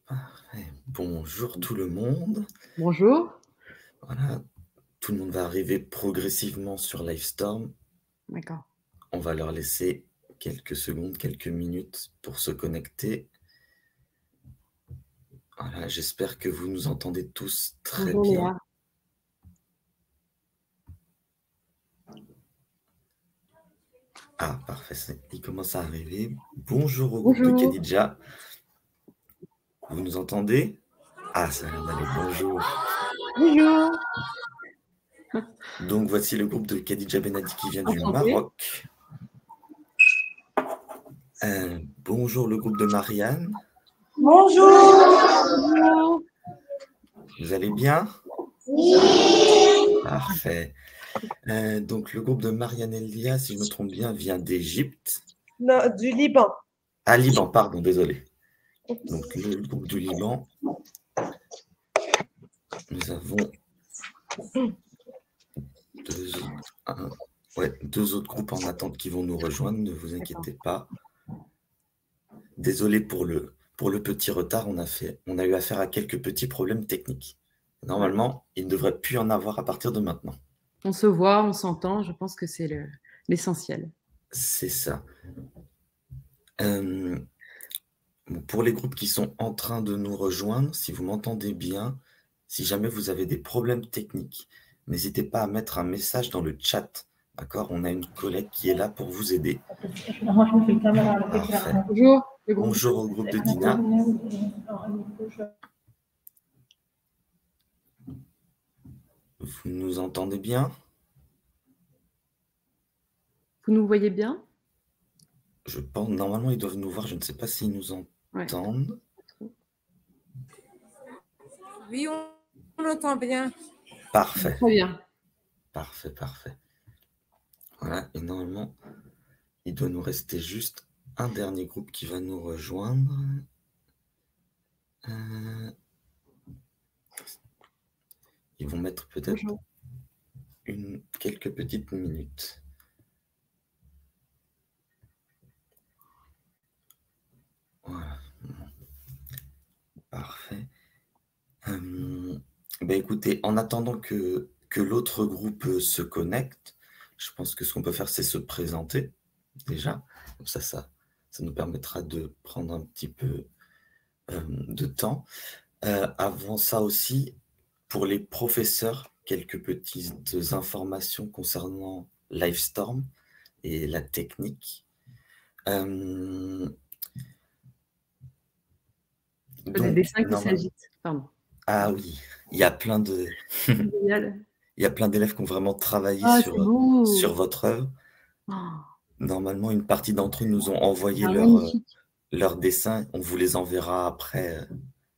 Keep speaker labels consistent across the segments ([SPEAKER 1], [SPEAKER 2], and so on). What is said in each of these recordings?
[SPEAKER 1] Parfait. Bonjour tout le monde.
[SPEAKER 2] Bonjour.
[SPEAKER 1] Voilà, tout le monde va arriver progressivement sur Livestorm.
[SPEAKER 2] D'accord.
[SPEAKER 1] On va leur laisser quelques secondes, quelques minutes pour se connecter. Voilà, j'espère que vous nous entendez tous très
[SPEAKER 2] Bonjour
[SPEAKER 1] bien.
[SPEAKER 2] Léa.
[SPEAKER 1] Ah, parfait, il commence à arriver. Bonjour au groupe de
[SPEAKER 2] Bonjour.
[SPEAKER 1] Khadija. Vous nous entendez? Ah, ça a l'air d'aller. Bonjour.
[SPEAKER 2] Bonjour.
[SPEAKER 1] Donc, voici le groupe de Khadija Benadi qui vient du
[SPEAKER 2] Enchantée.
[SPEAKER 1] Maroc. Bonjour le groupe de Marianne.
[SPEAKER 3] Bonjour.
[SPEAKER 2] Bonjour.
[SPEAKER 1] Vous allez bien?
[SPEAKER 3] Oui.
[SPEAKER 1] Parfait. Donc, le groupe de Marianne Elia, si je me trompe bien, vient d'Égypte.
[SPEAKER 3] Non, du Liban.
[SPEAKER 1] Ah, Liban, pardon, désolé. Donc, le groupe du Liban. Nous avons deux autres groupes en attente qui vont nous rejoindre. Ne vous inquiétez pas. Désolé pour le petit retard. On a eu affaire à quelques petits problèmes techniques. Normalement, il ne devrait plus en avoir à partir de maintenant.
[SPEAKER 2] On se voit, on s'entend. Je pense que c'est l'essentiel.
[SPEAKER 1] C'est ça. Pour les groupes qui sont en train de nous rejoindre, si vous m'entendez bien, si jamais vous avez des problèmes techniques, n'hésitez pas à mettre un message dans le chat. D'accord? On a une collègue qui est là pour vous aider. Parfait.
[SPEAKER 2] Bonjour.
[SPEAKER 1] Bonjour au groupe de Dina. Vous nous entendez bien?
[SPEAKER 2] Vous nous voyez bien?
[SPEAKER 1] Je pense, normalement, ils doivent nous voir. Je ne sais pas s'ils nous entendent.
[SPEAKER 2] Ouais.
[SPEAKER 3] Oui, on l'entend bien.
[SPEAKER 1] Parfait.
[SPEAKER 2] Très bien.
[SPEAKER 1] Parfait, parfait. Voilà, et normalement, il doit nous rester juste un dernier groupe qui va nous rejoindre. Ils vont mettre peut-être quelques petites minutes. Voilà. Parfait. Écoutez, en attendant que l'autre groupe se connecte, je pense que ce qu'on peut faire, c'est se présenter déjà. Comme ça nous permettra de prendre un petit peu de temps. Avant ça aussi, pour les professeurs, quelques petites informations concernant Livestorm et la technique.
[SPEAKER 2] Des dessins qui s'agitent. Pardon.
[SPEAKER 1] Ah oui, il y a plein de...
[SPEAKER 2] Génial.
[SPEAKER 1] Il y a plein d'élèves qui ont vraiment travaillé sur votre œuvre.
[SPEAKER 2] Oh.
[SPEAKER 1] Normalement, une partie d'entre eux nous ont envoyé leurs dessins. On vous les enverra après.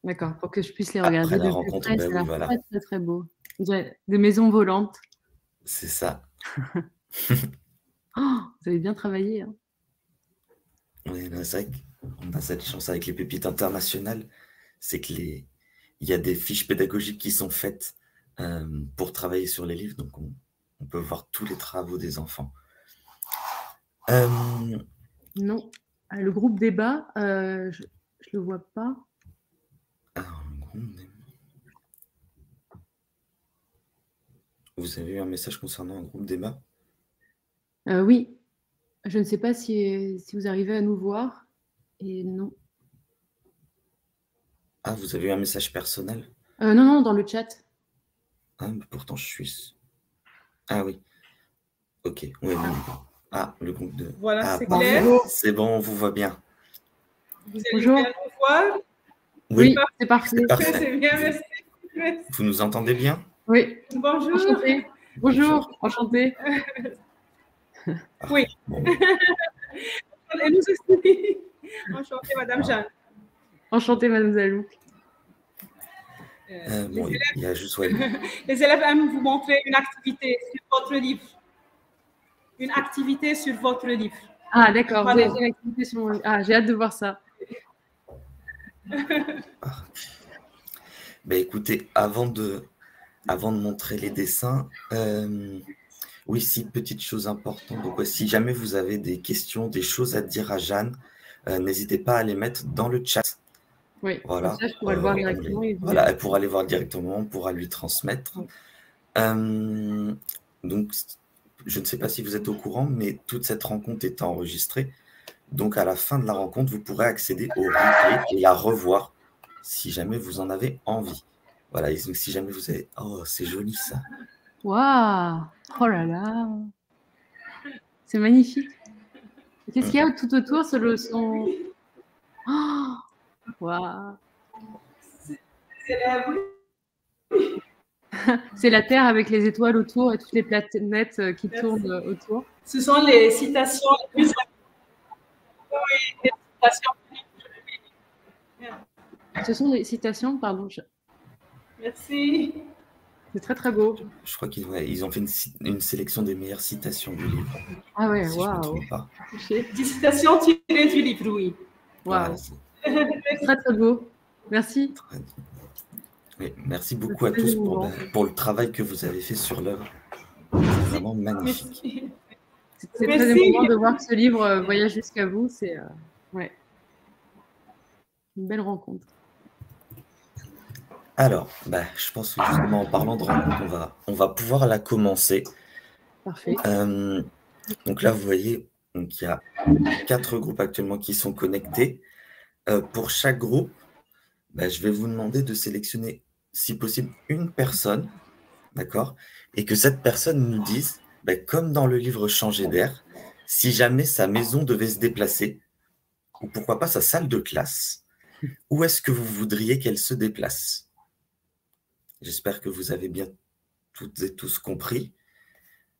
[SPEAKER 2] D'accord, pour que je puisse les regarder
[SPEAKER 1] après la
[SPEAKER 2] de
[SPEAKER 1] rencontre.
[SPEAKER 2] plus près.
[SPEAKER 1] Oui, voilà.
[SPEAKER 2] Très, très, très beau. Des maisons volantes.
[SPEAKER 1] C'est ça.
[SPEAKER 2] Oh, vous avez bien travaillé. Hein.
[SPEAKER 1] Oui, c'est vrai qu'on a cette chance avec les pépites internationales. C'est qu'il y a des fiches pédagogiques qui sont faites pour travailler sur les livres. Donc, on peut voir tous les travaux des enfants.
[SPEAKER 2] Non. Le groupe débat, je ne le vois pas.
[SPEAKER 1] Alors, le groupe débat. Vous avez eu un message concernant un groupe débat?
[SPEAKER 2] Oui. Je ne sais pas si vous arrivez à nous voir. Et non.
[SPEAKER 1] Ah, vous avez eu un message personnel?
[SPEAKER 2] Non, dans le chat.
[SPEAKER 1] Ah, mais pourtant, je suis... Ah oui. Ok. Oui, ah, le groupe de...
[SPEAKER 3] Voilà,
[SPEAKER 1] ah,
[SPEAKER 3] c'est
[SPEAKER 1] clair.
[SPEAKER 3] Claire.
[SPEAKER 1] C'est bon, on vous voit bien.
[SPEAKER 3] Vous allez bien nous voir?
[SPEAKER 2] Oui, c'est parfait.
[SPEAKER 3] C'est bien, merci.
[SPEAKER 1] Vous nous entendez bien?
[SPEAKER 2] Oui.
[SPEAKER 3] Bonjour.
[SPEAKER 2] Enchantée. Bonjour, enchantée.
[SPEAKER 3] Oui.
[SPEAKER 1] Bon.
[SPEAKER 3] Et nous aussi. Enchantée, Madame Jeanne.
[SPEAKER 2] Enchantée, Madame Zalou.
[SPEAKER 1] Bon, il y a juste...
[SPEAKER 3] Les élèves aiment vous montrer une activité sur votre livre. Une activité sur votre livre.
[SPEAKER 2] Ah, d'accord. Vous avez fait une activité sur mon livre. Ah, j'ai hâte de voir ça.
[SPEAKER 1] Écoutez, avant de montrer les dessins, oui, si, petite chose importante. Donc, si jamais vous avez des questions, des choses à dire à Jeanne, n'hésitez pas à les mettre dans le chat.
[SPEAKER 2] Oui,
[SPEAKER 1] Voilà.
[SPEAKER 2] comme ça, je pourrais le voir directement.
[SPEAKER 1] Voilà, elle pourra aller voir directement, on pourra lui transmettre.
[SPEAKER 2] Oui.
[SPEAKER 1] Donc, je ne sais pas si vous êtes au courant, mais toute cette rencontre est enregistrée. Donc, à la fin de la rencontre, vous pourrez accéder au replay et la revoir si jamais vous en avez envie. Voilà, et donc, si jamais vous avez... Oh, c'est joli ça.
[SPEAKER 2] Waouh! Oh là là! C'est magnifique. Qu'est-ce qu'il y a tout autour? C'est le son. Oh! Waouh! C'est la Terre avec les étoiles autour et toutes les planètes qui tournent autour.
[SPEAKER 3] Ce sont les citations les plus... Oui, les citations.
[SPEAKER 2] Ce sont des citations, pardon.
[SPEAKER 3] Merci.
[SPEAKER 2] C'est très très beau.
[SPEAKER 1] Je crois qu'ils ont fait une sélection des meilleures citations du livre.
[SPEAKER 2] Ah ouais,
[SPEAKER 1] si je ne me
[SPEAKER 2] waouh!
[SPEAKER 1] trompe pas.
[SPEAKER 3] Des citations tirées du livre, oui.
[SPEAKER 2] Waouh!
[SPEAKER 1] Voilà,
[SPEAKER 2] Très très beau. Merci.
[SPEAKER 1] très bien. Oui, merci beaucoup à tous pour le travail que vous avez fait sur l'œuvre. C'est vraiment magnifique.
[SPEAKER 3] Merci.
[SPEAKER 2] C'est très émouvant de voir que ce livre voyage jusqu'à vous. C'est ouais. Une belle rencontre.
[SPEAKER 1] Alors, je pense que justement en parlant de rencontre, on va pouvoir la commencer.
[SPEAKER 2] Parfait.
[SPEAKER 1] Donc là, vous voyez, donc il y a 4 groupes actuellement qui sont connectés. Pour chaque groupe, je vais vous demander de sélectionner, si possible, une personne, d'accord? Et que cette personne nous dise, comme dans le livre Changer d'air, si jamais sa maison devait se déplacer, ou pourquoi pas sa salle de classe, où est-ce que vous voudriez qu'elle se déplace? J'espère que vous avez bien toutes et tous compris.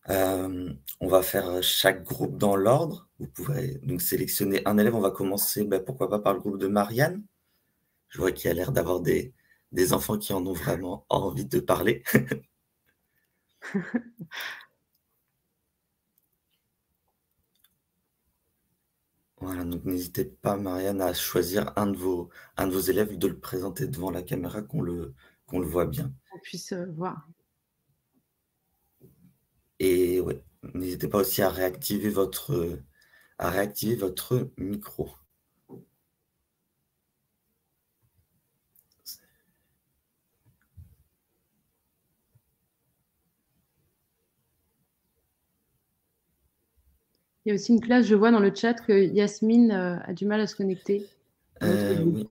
[SPEAKER 1] On va faire chaque groupe dans l'ordre. Vous pouvez donc sélectionner un élève. On va commencer, pourquoi pas, par le groupe de Marianne. Je vois qu'il y a l'air d'avoir des enfants qui en ont vraiment envie de parler. Voilà, donc n'hésitez pas, Marianne, à choisir un de vos élèves, de le présenter devant la caméra, qu'on le voit bien.
[SPEAKER 2] On puisse voir.
[SPEAKER 1] Et ouais, n'hésitez pas aussi à réactiver votre micro.
[SPEAKER 2] Il y a aussi une classe, je vois dans le chat que Yasmine a du mal à se connecter.
[SPEAKER 1] Oui,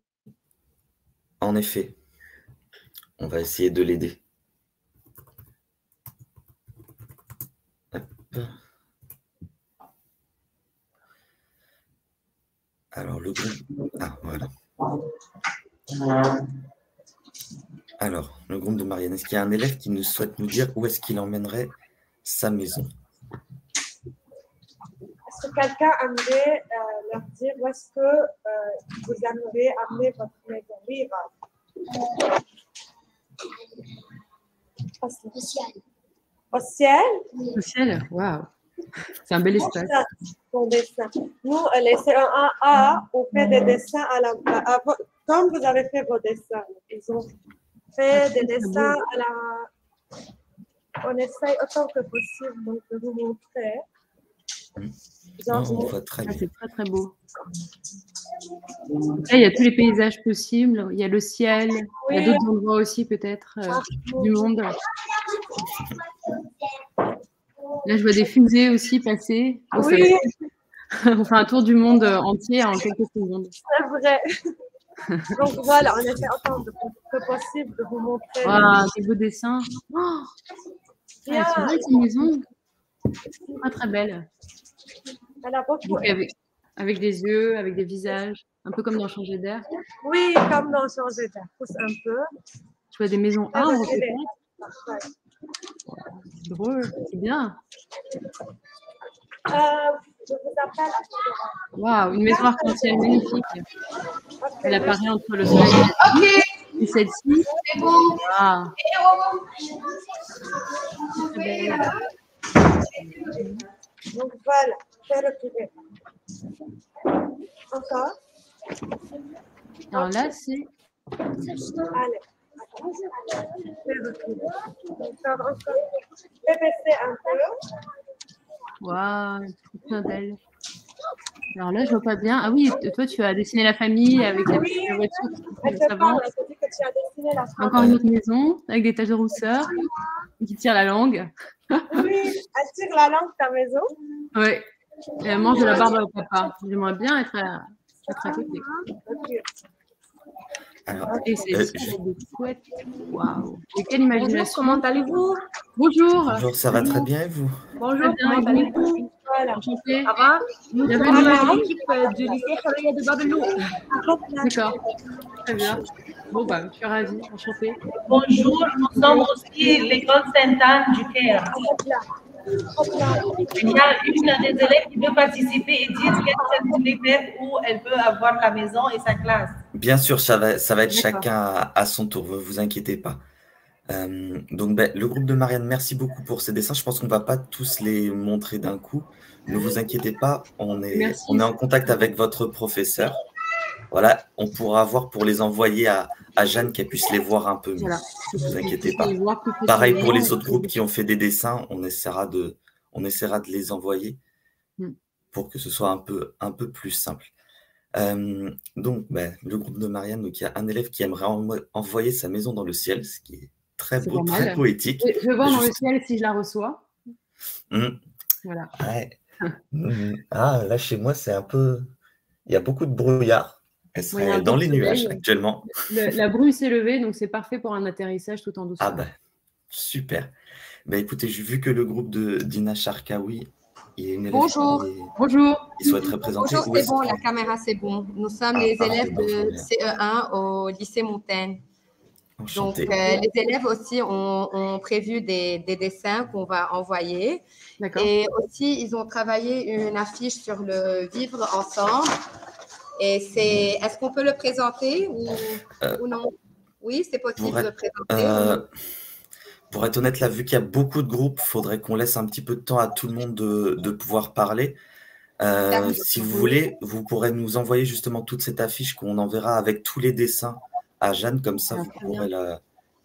[SPEAKER 1] en effet. On va essayer de l'aider. Alors, le groupe... Ah, voilà. Alors, le groupe de Marianne, est-ce qu'il y a un élève qui nous souhaite nous dire où est-ce qu'il emmènerait sa maison?
[SPEAKER 4] Est-ce que quelqu'un aimerait leur dire où est-ce que vous aimeriez amener votre maison? Oui, au ciel. Au ciel?
[SPEAKER 2] Au ciel, waouh! C'est un bel espace.
[SPEAKER 4] Pour dessin. Nous, les C1A, on fait des dessins comme vous avez fait vos dessins. Ils ont fait des dessins à la... On essaye autant que possible donc, de vous montrer.
[SPEAKER 1] Non, on voit très bien.
[SPEAKER 2] C'est très très beau. Donc là, il y a tous les paysages possibles. Il y a le ciel. Oui. Il y a d'autres endroits aussi peut-être du monde. Là, je vois des fusées aussi passer. Oh,
[SPEAKER 4] oui.
[SPEAKER 2] On fait un tour du monde entier en quelques secondes.
[SPEAKER 4] C'est vrai. Donc voilà, on essaie autant que possible de vous montrer.
[SPEAKER 2] Wow, des beaux dessins. Oh, c'est vrai, cette maison. Très très belle.
[SPEAKER 4] Elle a beaucoup.
[SPEAKER 2] Avec des yeux, avec des visages, un peu comme dans Changer d'air.
[SPEAKER 4] Oui, comme dans Changer d'air. Pousse un peu.
[SPEAKER 2] Je vois des maisons arbres peut-être. C'est drôle, c'est bien.
[SPEAKER 4] Je vous appelle.
[SPEAKER 2] Waouh, une maison arc-en-ciel magnifique. Elle apparaît entre le soleil et celle-ci. Waouh.
[SPEAKER 4] Donc voilà, fais reculer. Encore.
[SPEAKER 2] Alors là, c'est.
[SPEAKER 4] Allez. Fais reculer. Encore. Fais baisser un peu.
[SPEAKER 2] Waouh, trop belle. Alors là, je vois pas bien. Ah oui, toi, tu as dessiné la famille avec la
[SPEAKER 4] Oui,
[SPEAKER 2] petite voiture qui
[SPEAKER 4] elle
[SPEAKER 2] le
[SPEAKER 4] te
[SPEAKER 2] savon.
[SPEAKER 4] parle, elle te dit que tu as dessiné la femme.
[SPEAKER 2] Encore une autre maison avec des taches de rousseur qui tire la langue.
[SPEAKER 4] Oui, elle tire la langue de ta maison.
[SPEAKER 2] Ouais. Et elle mange de la barbe au papa. J'aimerais bien être à côté.
[SPEAKER 4] Ok.
[SPEAKER 1] Alors,
[SPEAKER 2] Et c'est des chouettes. Waouh. Et quelle
[SPEAKER 5] Bonjour,
[SPEAKER 2] imagination.
[SPEAKER 5] comment allez-vous?
[SPEAKER 2] Bonjour.
[SPEAKER 1] bonjour, ça va très bien et vous?
[SPEAKER 5] Bonjour,
[SPEAKER 2] Très bien,
[SPEAKER 5] comment
[SPEAKER 2] et vous?
[SPEAKER 5] allez-vous?
[SPEAKER 4] Voilà.
[SPEAKER 2] Enchantée.
[SPEAKER 5] Ça va? Nous
[SPEAKER 2] Bienvenue.
[SPEAKER 5] sommes l'équipe du lycée Khouria de Babelou.
[SPEAKER 2] D'accord. Très bien. Bon, bah, je suis ravie. Enchantée.
[SPEAKER 6] Bonjour, nous sommes aussi l'école Sainte-Anne du Caire. Il y a une des élèves qui veut participer et dire qu'est-ce qu'elle voulait faire, où elle peut avoir la maison et sa classe.
[SPEAKER 1] Bien sûr, ça va être
[SPEAKER 2] D'accord.
[SPEAKER 1] chacun à son tour, ne vous inquiétez pas. Donc, ben, le groupe de Marianne, merci beaucoup pour ces dessins. Je pense qu'on ne va pas tous les montrer d'un coup. Ne vous inquiétez pas, on est en contact avec votre professeur. Voilà, on pourra voir pour les envoyer à Jeanne qu'elle puisse les voir un peu mieux.
[SPEAKER 2] Voilà.
[SPEAKER 1] Ne vous inquiétez pas.
[SPEAKER 2] Et voir plus
[SPEAKER 1] Pareil pour les
[SPEAKER 2] précisément.
[SPEAKER 1] autres groupes qui ont fait des dessins, on essaiera de les envoyer pour que ce soit un peu plus simple. Donc, ben, le groupe de Marianne, donc il y a un élève qui aimerait envoyer sa maison dans le ciel, ce qui est très
[SPEAKER 2] C'est
[SPEAKER 1] beau,
[SPEAKER 2] pas
[SPEAKER 1] très
[SPEAKER 2] mal.
[SPEAKER 1] poétique.
[SPEAKER 2] Je vais voir dans le ciel si je la reçois. Voilà.
[SPEAKER 1] Ouais. Ah, là, chez moi, c'est un peu... Il y a beaucoup de brouillard. Elle
[SPEAKER 2] Moi, il y a
[SPEAKER 1] serait
[SPEAKER 2] un
[SPEAKER 1] dans
[SPEAKER 2] peu
[SPEAKER 1] les
[SPEAKER 2] de
[SPEAKER 1] nuages
[SPEAKER 2] soleil.
[SPEAKER 1] actuellement.
[SPEAKER 2] La brume s'est levée, donc c'est parfait pour un atterrissage tout en douceur.
[SPEAKER 1] Ah ben, super. Ben, écoutez, j'ai vu que le groupe de Dina Charkaoui, il y a une élève
[SPEAKER 5] Bonjour.
[SPEAKER 2] Bonjour.
[SPEAKER 1] qui souhaiterait présenter.
[SPEAKER 5] Bonjour,
[SPEAKER 1] Où
[SPEAKER 5] c'est
[SPEAKER 1] est-ce
[SPEAKER 5] bon,
[SPEAKER 1] que-
[SPEAKER 5] la caméra c'est bon. Nous sommes
[SPEAKER 1] Ah,
[SPEAKER 5] les
[SPEAKER 1] parfait,
[SPEAKER 5] élèves
[SPEAKER 1] donc,
[SPEAKER 5] de
[SPEAKER 1] bien.
[SPEAKER 5] CE1 au lycée Montaigne. Donc,
[SPEAKER 1] Enchanté.
[SPEAKER 5] les élèves aussi ont prévu des dessins qu'on va envoyer.
[SPEAKER 2] D'accord.
[SPEAKER 5] Et aussi, ils ont travaillé une affiche sur le vivre ensemble. Et est-ce qu'on peut le présenter ou non? Oui, c'est possible de le présenter.
[SPEAKER 1] Pour être honnête, là, vu qu'il y a beaucoup de groupes, il faudrait qu'on laisse un petit peu de temps à tout le monde de pouvoir parler. Si vous voulez, vous pourrez nous envoyer justement toute cette affiche qu'on enverra avec tous les dessins à Jeanne, comme ça,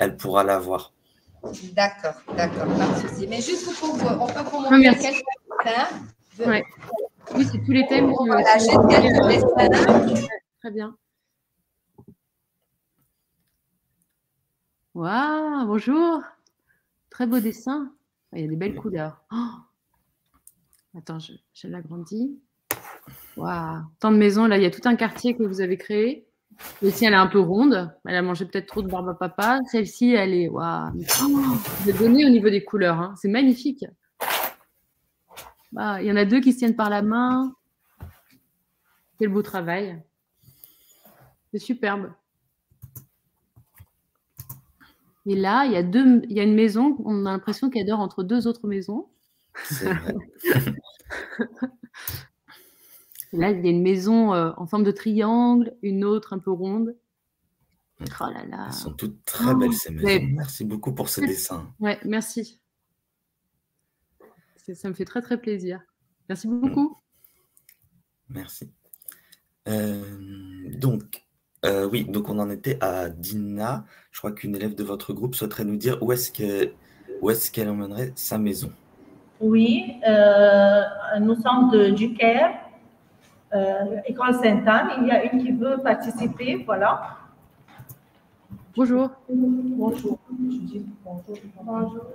[SPEAKER 1] elle pourra la voir.
[SPEAKER 5] D'accord, pas de souci. Mais juste on peut vous montrer quelques dessins.
[SPEAKER 2] Ouais. Oui, c'est tous les thèmes.
[SPEAKER 5] Voilà, juste quelques dessins.
[SPEAKER 2] Très bien. Waouh, bonjour. Très beau dessin. Il y a des belles couleurs. Oh. Attends, je l'agrandis. Waouh, tant de maisons. Là, il y a tout un quartier que vous avez créé. Celle-ci, elle est un peu ronde. Elle a mangé peut-être trop de barbe à papa. Celle-ci, elle est... Waouh. Vous êtes donné au niveau des couleurs. Hein. C'est magnifique. Bah, il y en a deux qui se tiennent par la main. Quel beau travail. C'est superbe. Et là, il y a une maison, on a l'impression qu'elle dort entre deux autres maisons.
[SPEAKER 1] C'est vrai.
[SPEAKER 2] Là, il y a une maison en forme de triangle, une autre un peu ronde. Oh là là.
[SPEAKER 1] Elles sont toutes très belles, ces maisons. Merci beaucoup pour ce dessin.
[SPEAKER 2] Ouais, merci. Ça me fait très, très plaisir. Merci beaucoup.
[SPEAKER 1] Merci. Donc, on en était à Dina. Je crois qu'une élève de votre groupe souhaiterait nous dire où est-ce qu'elle emmènerait sa maison.
[SPEAKER 6] Oui, nous sommes du Caire, école Sainte-Anne. Il y a une qui veut participer, voilà.
[SPEAKER 2] Bonjour.
[SPEAKER 6] Bonjour. Je dis bonjour.
[SPEAKER 7] Bonjour.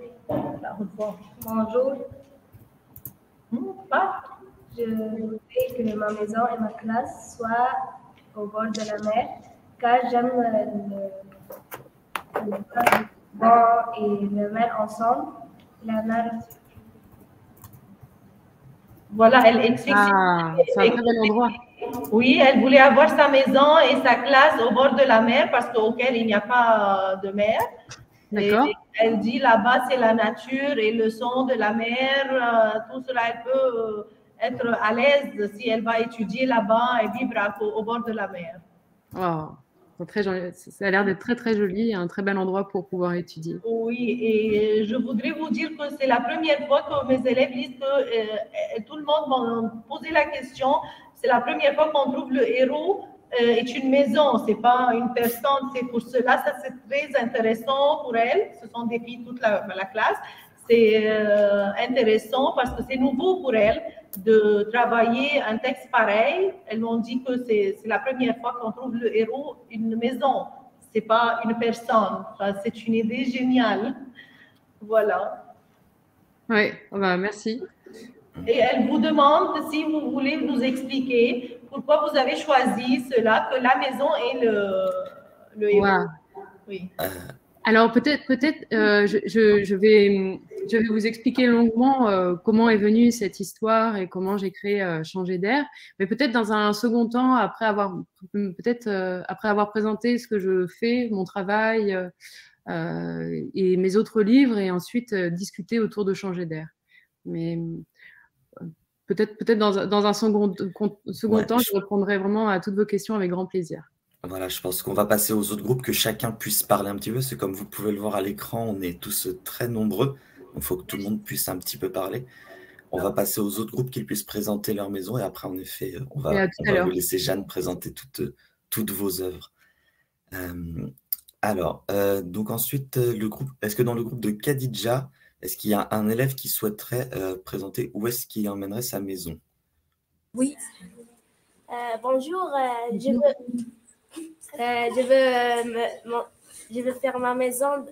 [SPEAKER 7] Je voudrais que ma maison et ma classe soient au bord de la mer, car j'aime le vent et le mer ensemble. La mer.
[SPEAKER 6] Voilà, elle explique.
[SPEAKER 2] Ah, c'est un très bel endroit.
[SPEAKER 6] Oui, elle voulait avoir sa maison et sa classe au bord de la mer parce qu'au Caire, il n'y a pas de mer.
[SPEAKER 2] D'accord.
[SPEAKER 6] Elle dit là-bas, c'est la nature et le son de la mer, tout cela, elle peut être à l'aise si elle va étudier là-bas et vivre au bord de la mer.
[SPEAKER 2] Oh, c'est très joli. Ça a l'air d'être très, très joli et un très bel endroit pour pouvoir étudier.
[SPEAKER 6] Oui, et je voudrais vous dire que c'est la première fois que mes élèves disent que tout le monde m'a posé la question. C'est la première fois qu'on trouve le héros est une maison, c'est pas une personne. C'est pour cela, ça c'est très intéressant pour elles. Ce sont des filles toute la classe. c'est intéressant parce que c'est nouveau pour elles de travailler un texte pareil. Elles m'ont dit que c'est la première fois qu'on trouve le héros une maison, c'est pas une personne. Enfin, c'est une idée géniale. Voilà.
[SPEAKER 2] Oui, bah, merci.
[SPEAKER 6] Et elle vous demande si vous voulez nous expliquer pourquoi vous avez choisi cela, que la maison est le héros.
[SPEAKER 2] Wow.
[SPEAKER 6] Oui.
[SPEAKER 2] Alors peut-être je vais vous expliquer longuement comment est venue cette histoire et comment j'ai créé Changer d'air, mais peut-être dans un second temps, après avoir présenté ce que je fais, mon travail et mes autres livres, et ensuite discuter autour de Changer d'air. Mais peut-être dans un second temps, je répondrai vraiment à toutes vos questions avec grand plaisir.
[SPEAKER 1] Voilà, je pense qu'on va passer aux autres groupes, que chacun puisse parler un petit peu. C'est comme vous pouvez le voir à l'écran, on est tous très nombreux. Donc, il faut que tout le monde puisse un petit peu parler. On va passer aux autres groupes, qu'ils puissent présenter leur maison. Et après, en effet, on va vous laisser Jeanne présenter toutes vos œuvres. Donc ensuite, le groupe. Est-ce que dans le groupe de Khadija, est-ce qu'il y a un élève qui souhaiterait présenter où est-ce qu'il emmènerait sa maison?
[SPEAKER 7] Oui. Bonjour, je veux faire ma maison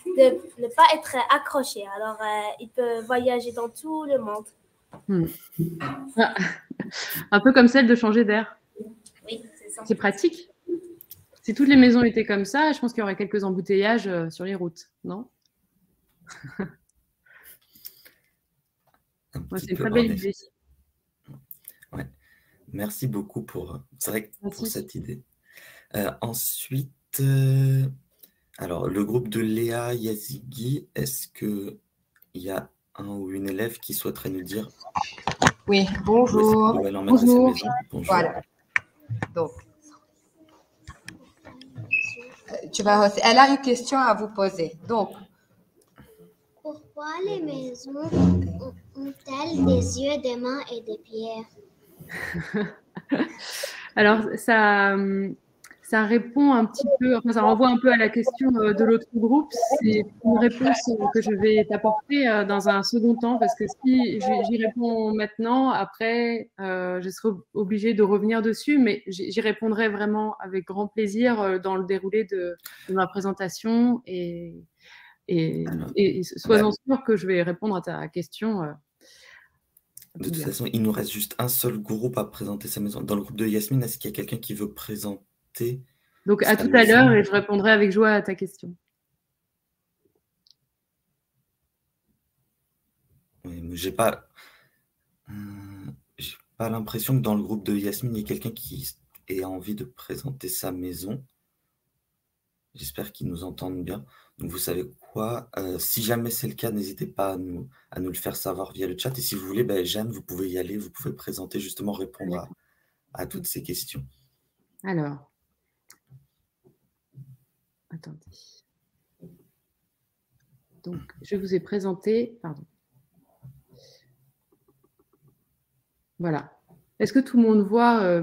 [SPEAKER 7] de ne pas être accroché. Alors, il peut voyager dans tout le monde.
[SPEAKER 2] Un peu comme celle de Changer d'air.
[SPEAKER 7] Oui, c'est ça.
[SPEAKER 2] C'est pratique. Si toutes les maisons étaient comme ça, je pense qu'il y aurait quelques embouteillages sur les routes, non? C'est une très belle idée.
[SPEAKER 1] Ouais. Merci beaucoup pour cette idée. Ensuite, alors le groupe de Léa Yazigui, est-ce qu'il y a un ou une élève qui souhaiterait nous dire?
[SPEAKER 8] Oui, bonjour.
[SPEAKER 1] Bonjour.
[SPEAKER 8] Voilà. Donc, elle a une question à vous poser. Donc,
[SPEAKER 9] pourquoi les maisons ont-elles des yeux, des mains et des pierres?
[SPEAKER 2] Alors, ça répond un petit peu, enfin, ça renvoie un peu à la question de l'autre groupe. C'est une réponse que je vais t'apporter dans un second temps, parce que si j'y réponds maintenant, après, je serai obligée de revenir dessus, mais j'y répondrai vraiment avec grand plaisir dans le déroulé de ma présentation, et sois-en sûr que je vais répondre à ta question.
[SPEAKER 1] De toute façon, il nous reste juste un seul groupe à présenter sa maison. Dans le groupe de Yasmine, est-ce qu'il y a quelqu'un qui veut présenter?
[SPEAKER 2] Donc, à tout à l'heure, et je répondrai avec joie à ta question.
[SPEAKER 1] Oui, mais j'ai pas l'impression que dans le groupe de Yasmine, il y ait quelqu'un qui ait envie de présenter sa maison. J'espère qu'ils nous entendent bien. Donc, vous savez quoi? Si jamais c'est le cas, n'hésitez pas à nous le faire savoir via le chat. Et si vous voulez, Jeanne, vous pouvez y aller. Vous pouvez présenter, justement, répondre à toutes ces questions.
[SPEAKER 2] Alors, attendez. Donc, je vous ai présenté... Pardon. Voilà. Est-ce que tout le monde voit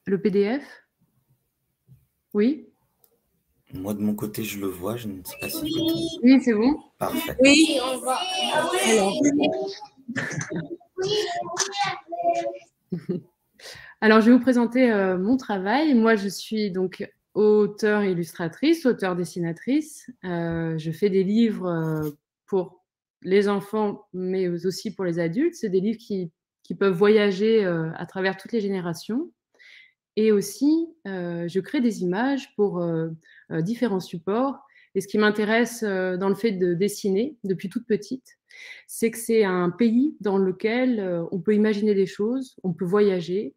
[SPEAKER 2] le PDF? Oui?
[SPEAKER 1] Moi, de mon côté, je le vois. Je ne sais pas si...
[SPEAKER 2] Oui, c'est bon?
[SPEAKER 1] Parfait.
[SPEAKER 2] Oui, on voit. Alors, je vais vous présenter mon travail. Moi, je suis donc auteure-illustratrice, auteure-dessinatrice. Je fais des livres pour les enfants, mais aussi pour les adultes. C'est des livres qui peuvent voyager à travers toutes les générations. Et aussi, je crée des images pour différents supports. Et ce qui m'intéresse dans le fait de dessiner depuis toute petite, c'est que c'est un pays dans lequel on peut imaginer des choses, on peut voyager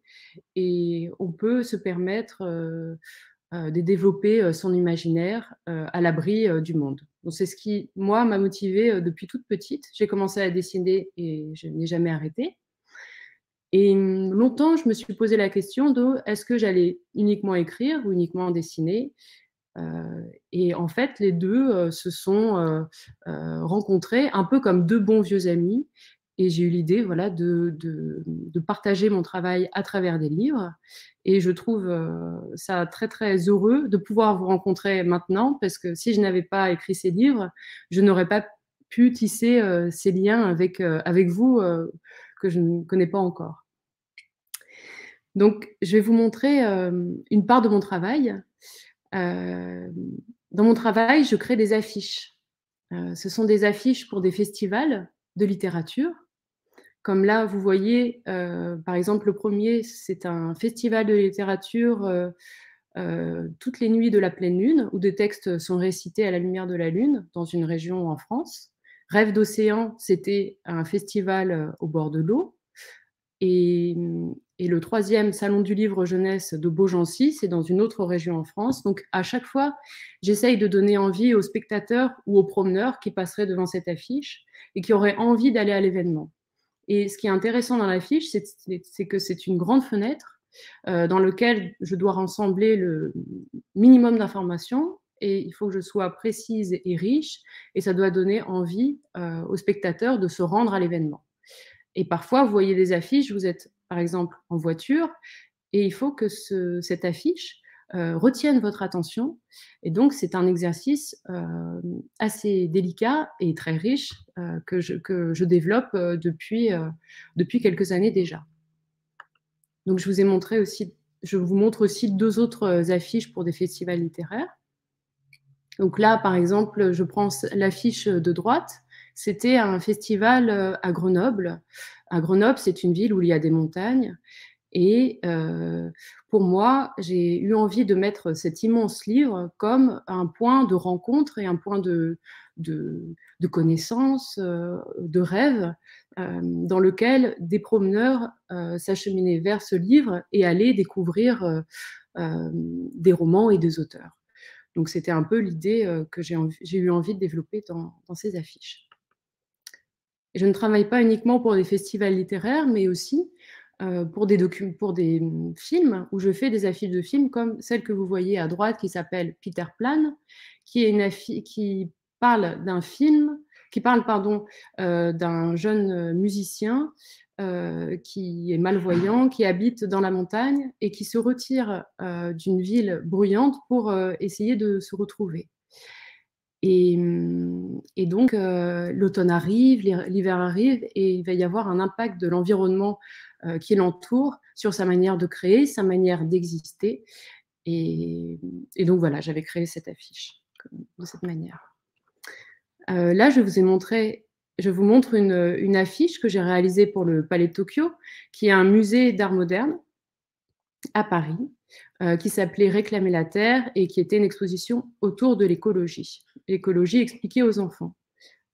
[SPEAKER 2] et on peut se permettre de développer son imaginaire à l'abri du monde. Donc, c'est ce qui, moi, m'a motivée depuis toute petite. J'ai commencé à dessiner et je n'ai jamais arrêté. Et longtemps, je me suis posé la question de est-ce que j'allais uniquement écrire ou uniquement dessiner? Et en fait, les deux se sont rencontrés un peu comme deux bons vieux amis. Et j'ai eu l'idée de partager mon travail à travers des livres. Et je trouve ça très, très heureux de pouvoir vous rencontrer maintenant, parce que si je n'avais pas écrit ces livres, je n'aurais pas pu tisser ces liens avec vous que je ne connais pas encore. Donc, je vais vous montrer une part de mon travail. Dans mon travail, je crée des affiches. Ce sont des affiches pour des festivals de littérature. Comme là, vous voyez, par exemple, le premier, c'est un festival de littérature toutes les nuits de la pleine lune, où des textes sont récités à la lumière de la lune dans une région en France. Rêve d'océan, c'était un festival au bord de l'eau. Et le troisième, Salon du livre jeunesse de Beaugency, c'est dans une autre région en France. Donc, à chaque fois, j'essaye de donner envie aux spectateurs ou aux promeneurs qui passeraient devant cette affiche et qui auraient envie d'aller à l'événement. Et ce qui est intéressant dans l'affiche, c'est que c'est une grande fenêtre dans laquelle je dois rassembler le minimum d'informations et il faut que je sois précise et riche et ça doit donner envie aux spectateurs de se rendre à l'événement. Et parfois, vous voyez des affiches, vous êtes par exemple en voiture et il faut que cette affiche retienne votre attention. Et donc, c'est un exercice assez délicat et très riche que je développe depuis quelques années déjà. Donc, je vous montre aussi 2 autres affiches pour des festivals littéraires. Donc là, par exemple, je prends l'affiche de droite. C'était un festival à Grenoble. À Grenoble, c'est une ville où il y a des montagnes. Et pour moi, j'ai eu envie de mettre cet immense livre comme un point de rencontre et un point de connaissance, de rêve, dans lequel des promeneurs s'acheminaient vers ce livre et allaient découvrir des romans et des auteurs. Donc, c'était un peu l'idée que j'ai eu envie de développer dans ces affiches. Et je ne travaille pas uniquement pour des festivals littéraires, mais aussi pour des films, où je fais des affiches de films comme celle que vous voyez à droite qui s'appelle Peter Pan, qui parle d'un film, d'un jeune musicien qui est malvoyant, qui habite dans la montagne et qui se retire d'une ville bruyante pour essayer de se retrouver. Et donc, l'automne arrive, l'hiver arrive, et il va y avoir un impact de l'environnement qui l'entoure sur sa manière de créer, sa manière d'exister. Et donc, voilà, j'avais créé cette affiche de cette manière. Là, je vous montre une affiche que j'ai réalisée pour le Palais de Tokyo, qui est un musée d'art moderne à Paris, qui s'appelait Réclamer la Terre et qui était une exposition autour de l'écologie. L'écologie expliquée aux enfants.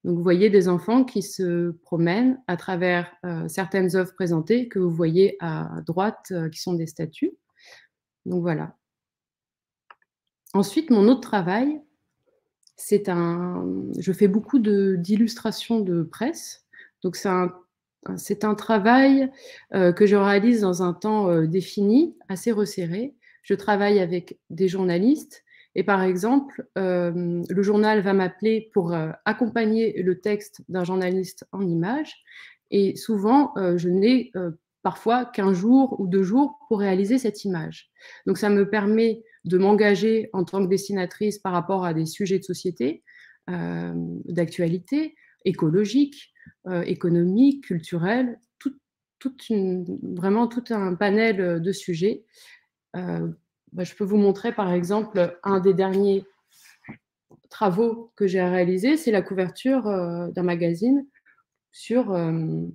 [SPEAKER 2] Donc, vous voyez des enfants qui se promènent à travers certaines œuvres présentées que vous voyez à droite, qui sont des statues. Donc, voilà. Ensuite, mon autre travail, je fais beaucoup d'illustrations de presse. Donc, c'est un travail que je réalise dans un temps défini, assez resserré. Je travaille avec des journalistes et par exemple, le journal va m'appeler pour accompagner le texte d'un journaliste en images et souvent, je n'ai parfois qu'1 jour ou 2 jours pour réaliser cette image. Donc, ça me permet de m'engager en tant que dessinatrice par rapport à des sujets de société, d'actualité, écologique, économique, culturel, vraiment tout un panel de sujets. Je peux vous montrer par exemple un des derniers travaux que j'ai réalisé, c'est la couverture d'un magazine sur un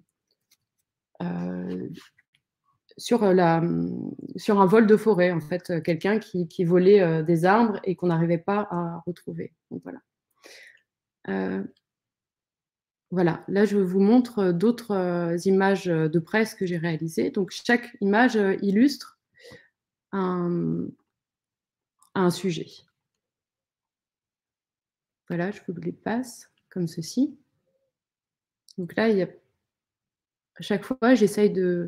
[SPEAKER 2] vol de forêt, en fait, quelqu'un qui volait des arbres et qu'on n'arrivait pas à retrouver. Donc, voilà. Voilà, là je vous montre d'autres images de presse que j'ai réalisées. Donc chaque image illustre un sujet. Voilà, je vous les passe comme ceci. Donc là, à chaque fois, j'essaye de...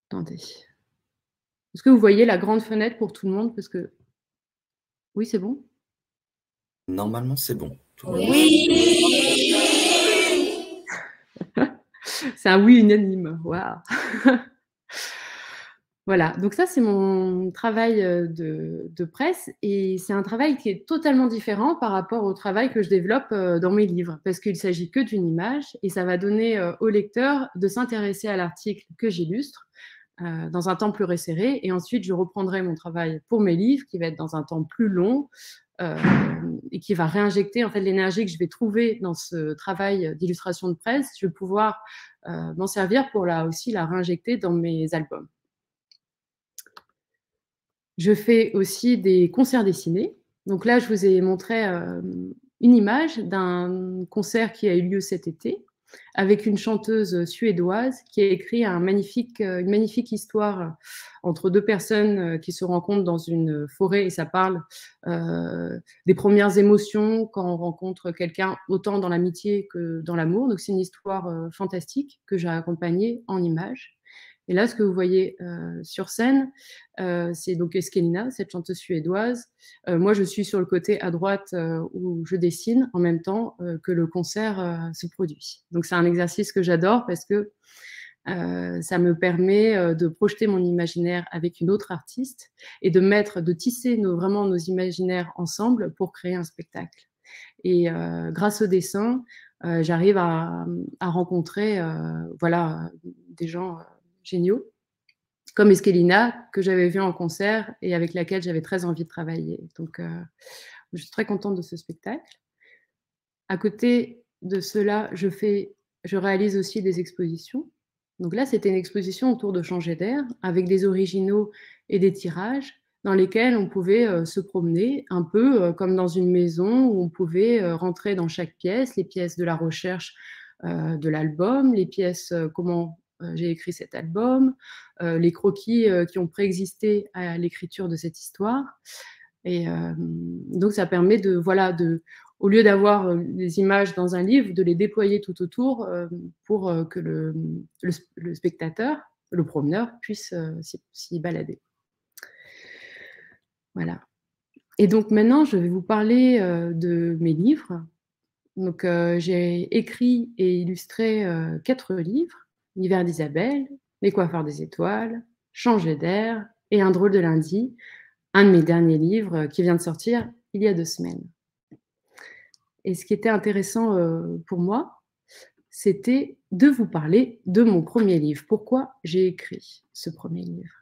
[SPEAKER 2] Attendez. Est-ce que vous voyez la grande fenêtre pour tout le monde? Parce que... Oui, c'est bon?
[SPEAKER 1] Normalement, c'est bon.
[SPEAKER 2] Oui. C'est un oui unanime. Waouh. Voilà, donc ça, c'est mon travail de presse et c'est un travail qui est totalement différent par rapport au travail que je développe dans mes livres parce qu'il ne s'agit que d'une image et ça va donner au lecteur de s'intéresser à l'article que j'illustre dans un temps plus resserré et ensuite je reprendrai mon travail pour mes livres qui va être dans un temps plus long et qui va réinjecter en fait l'énergie que je vais trouver dans ce travail d'illustration de presse. Je vais pouvoir m'en servir pour aussi la réinjecter dans mes albums. Je fais aussi des concerts dessinés. Donc là, je vous ai montré une image d'un concert qui a eu lieu cet été avec une chanteuse suédoise qui a écrit une magnifique histoire entre deux personnes qui se rencontrent dans une forêt et ça parle des premières émotions quand on rencontre quelqu'un autant dans l'amitié que dans l'amour. Donc c'est une histoire fantastique que j'ai accompagnée en images. Et là, ce que vous voyez sur scène, c'est donc Eskelina, cette chanteuse suédoise. Moi, je suis sur le côté à droite où je dessine en même temps que le concert se produit. Donc, c'est un exercice que j'adore parce que ça me permet de projeter mon imaginaire avec une autre artiste et de tisser vraiment nos imaginaires ensemble pour créer un spectacle. Et grâce au dessin, j'arrive à rencontrer voilà, des gens géniaux, comme Eskelina, que j'avais vu en concert et avec laquelle j'avais très envie de travailler. Donc, je suis très contente de ce spectacle. À côté de cela, je réalise aussi des expositions. Donc là, c'était une exposition autour de Changer d'air, avec des originaux et des tirages, dans lesquels on pouvait se promener, un peu comme dans une maison, où on pouvait rentrer dans chaque pièce, les pièces de la recherche de l'album, les pièces comment j'ai écrit cet album, les croquis qui ont préexisté à l'écriture de cette histoire. Et donc, ça permet au lieu d'avoir des images dans un livre, de les déployer tout autour pour que le spectateur, le promeneur, puisse s'y balader. Voilà. Et donc, maintenant, je vais vous parler de mes livres. Donc, j'ai écrit et illustré 4 livres. L'hiver d'Isabelle, Les coiffeurs des étoiles, Changer d'air et Un drôle de lundi, un de mes derniers livres qui vient de sortir il y a 2 semaines. Et ce qui était intéressant pour moi, c'était de vous parler de mon premier livre. Pourquoi j'ai écrit ce premier livre?